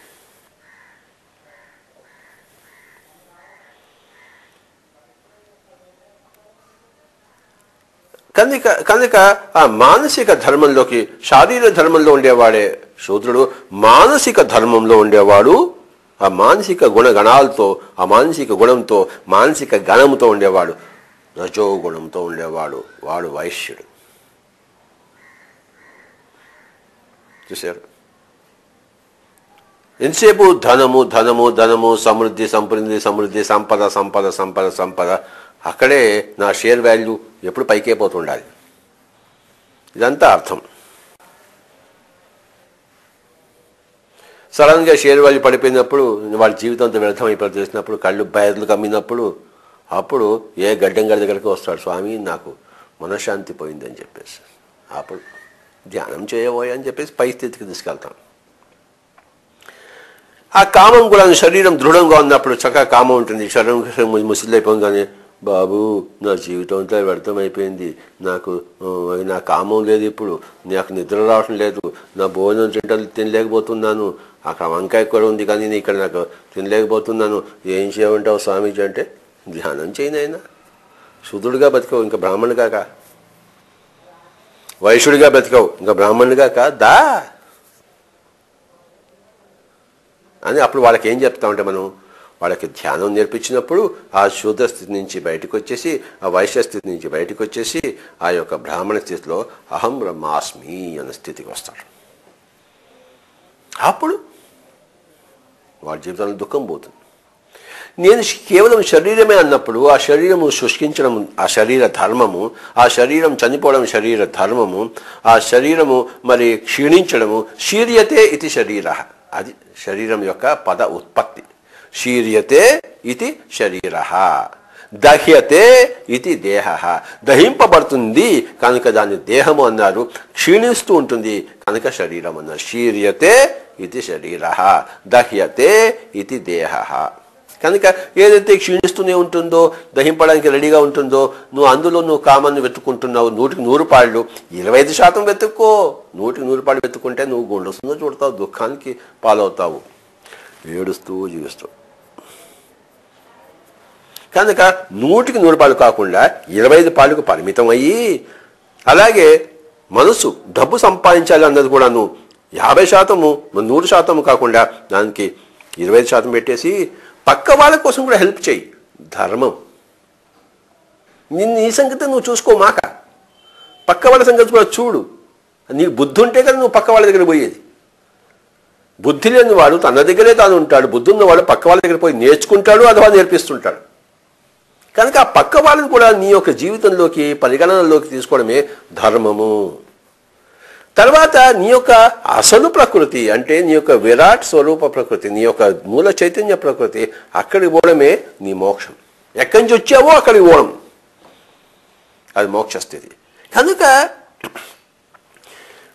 కనుక ఆ మానసిక ధర్మంలోకి, శారీరక ధర్మంలో ఉండేవాడే శూద్రుడు, మానసిక ధర్మంలో ఉండేవాడు ఆ మానసిక గుణగణాలతో, ఆ మానసిక గుణంతో, మానసిక గణంతో ఉండేవాడు రజోగుణంతో ఉండేవాడు, వాడు వైశ్యుడు. చూశారు? ఎంతసేపు ధనము ధనము ధనము, సమృద్ధి సమృద్ధి సమృద్ధి, సంపద సంపద సంపద సంపద, అక్కడే నా షేర్ వాల్యూ ఎప్పుడు పైకే పోతుండాలి. ఇదంతా అర్థం. సడన్గా షేర్ వాల్యూ పడిపోయినప్పుడు, వాళ్ళ జీవితంతో వ్యర్థం అయిపోయి చేసినప్పుడు, కళ్ళు బయర్లు కమ్మినప్పుడు, అప్పుడు ఏ గడ్డం గారి దగ్గరికి వస్తాడు, స్వామి నాకు మనశ్శాంతి పోయిందని చెప్పేసి. అప్పుడు ధ్యానం చేయబోయే అని చెప్పేసి పై స్థితికి తీసుకెళ్తాం. ఆ కామం కూడా శరీరం దృఢంగా ఉన్నప్పుడు చక్కగా కామం ఉంటుంది. శరీరం ముసిలైపోగానే, బాబు నా జీవితం అంతా వ్యర్థం అయిపోయింది, నా కామం లేదు, ఇప్పుడు నాకు నిద్ర రావటం లేదు, నా భోజనం తినలేకపోతున్నాను, అక్కడ వంకాయ కూర ఉంది కానీ ఇక్కడ నాకు తినలేకపోతున్నాను, ఏం చేయమంటావు స్వామీజీ అంటే, ధ్యానం చేయనైనా, శూద్రుడిగా బతికావు ఇంకా బ్రాహ్మణుడిగా కా, వైశ్యుడిగా బతికావు ఇంకా బ్రాహ్మణుడిగా కా దా అని అప్పుడు వాళ్ళకి ఏం చెప్తామంటే మనం వాళ్ళకి ధ్యానం నేర్పించినప్పుడు ఆ శూద్ర స్థితి నుంచి బయటకు వచ్చేసి ఆ వైశ్య స్థితి నుంచి బయటకు వచ్చేసి ఆ యొక్క బ్రాహ్మణ స్థితిలో అహం బ్రహ్మాస్మి అన్న స్థితికి వస్తాడు. అప్పుడు వాడి జీవితంలో దుఃఖం పోతుంది. నేను కేవలం శరీరమే అన్నప్పుడు ఆ శరీరము శుష్కించడం ఆ శరీర ధర్మము, ఆ శరీరం చనిపోవడం శరీర ధర్మము, ఆ శరీరము మరి క్షీణించడము. శీర్యతే ఇది శరీర, అది శరీరం యొక్క పద ఉత్పత్తి. శీర్యతే ఇది శరీర, దహ్యతే ఇది దేహ, దహింపబడుతుంది కనుక దాన్ని దేహము అన్నారు. క్షీణిస్తూ ఉంటుంది కనుక శరీరం అన్నారు. శీర్యతే ఇది శరీర, దహ్యతే ఇది దేహ. కనుక ఏదైతే క్షీణిస్తూనే ఉంటుందో, దహింపడానికి రెడీగా ఉంటుందో, అందులో నువ్వు కామాన్ని వెతుక్కుంటున్నావు. 100కి 100 పాళ్ళు 25% వెతుక్కో. 100కి 100 పాళ్ళు వెతుక్కుంటే నువ్వు గుండొస్తుందో చూడతావు, దుఃఖానికి పాలవుతావు, ఏడుస్తూ జీవిస్తావు. కనుక 100కి 100 పాలు కాకుండా 25 పాలకు పరిమితం అయ్యి, అలాగే మనసు డబ్బు సంపాదించాలి అన్నది కూడా నువ్వు 50%, 100% కాకుండా దానికి 25% పెట్టేసి పక్క వాళ్ళ కోసం కూడా హెల్ప్ చేయి. ధర్మం. నీ సంగతి నువ్వు చూసుకోమాక, పక్క వాళ్ళ సంగతి కూడా చూడు. నీకు బుద్ధి ఉంటే కదా నువ్వు పక్క వాళ్ళ దగ్గర పోయేది. బుద్ధి లేని వాడు తన దగ్గరే తాను ఉంటాడు. బుద్ధి ఉన్నవాడు పక్క వాళ్ళ దగ్గర పోయి నేర్చుకుంటాడు, అథవా నేర్పిస్తుంటాడు. కనుక ఆ పక్క వాళ్ళని కూడా నీ యొక్క జీవితంలోకి పరిగణనలోకి తీసుకోవడమే ధర్మము. తర్వాత నీ యొక్క అసలు ప్రకృతి అంటే నీ యొక్క విరాట్ స్వరూప ప్రకృతి, నీ యొక్క మూల చైతన్య ప్రకృతి, అక్కడికి పోవడమే నీ మోక్షం. ఎక్కడి నుంచి వచ్చావో అక్కడికి పోవడం, అది మోక్ష స్థితి. కనుక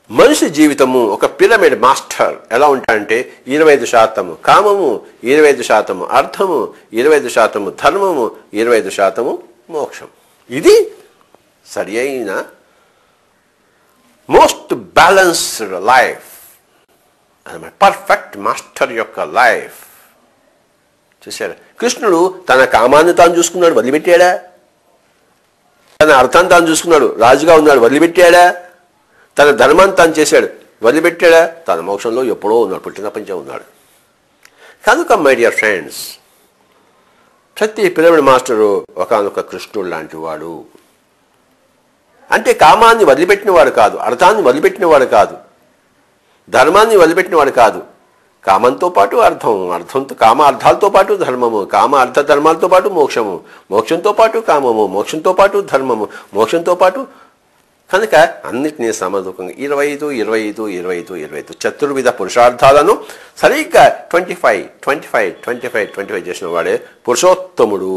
మనిషి జీవితము ఒక పిరమిడ్ మాస్టర్ ఎలా ఉంటాడంటే 25% కామము, 25% అర్థము, 25% ధర్మము, 25% మోక్షం. ఇది సరి అయిన most balanced life, perfect master యొక్క లైఫ్. చూసారా, కృష్ణుడు తన కామాన్ని తాను చూసుకున్నాడు, వదిలిపెట్టాడా? తన అర్థాన్ని తాను చూసుకున్నాడు, రాజుగా ఉన్నాడు, వదిలిపెట్టాడా? తన ధర్మాన్ని తాను చేశాడు, వదిలిపెట్టాడా? తన మోక్షంలో ఎప్పుడో ఉన్నాడు, పుట్టినప్పటి నుంచే ఉన్నాడు. కనుక మై డియర్ ఫ్రెండ్స్, ప్రతి పిరమిడ్ మాస్టరు ఒకానొక కృష్ణుడు లాంటి వాడు. అంటే కామాన్ని వదిలిపెట్టినవాడు కాదు, అర్థాన్ని వదిలిపెట్టినవాడు కాదు, ధర్మాన్ని వదిలిపెట్టినవాడు కాదు. కామంతో పాటు అర్థం, కామ అర్థాలతో పాటు ధర్మము, కామ అర్థ ధర్మాలతో పాటు మోక్షము, మోక్షంతో పాటు కామము, మోక్షంతో పాటు ధర్మము, మోక్షంతో పాటు. కనుక అన్నిటినీ సమదూకంగా 25, 25, 25, 25 చతుర్విధ పురుషార్థాలను సరిగ్గా 25 చేసిన వాడే పురుషోత్తముడు.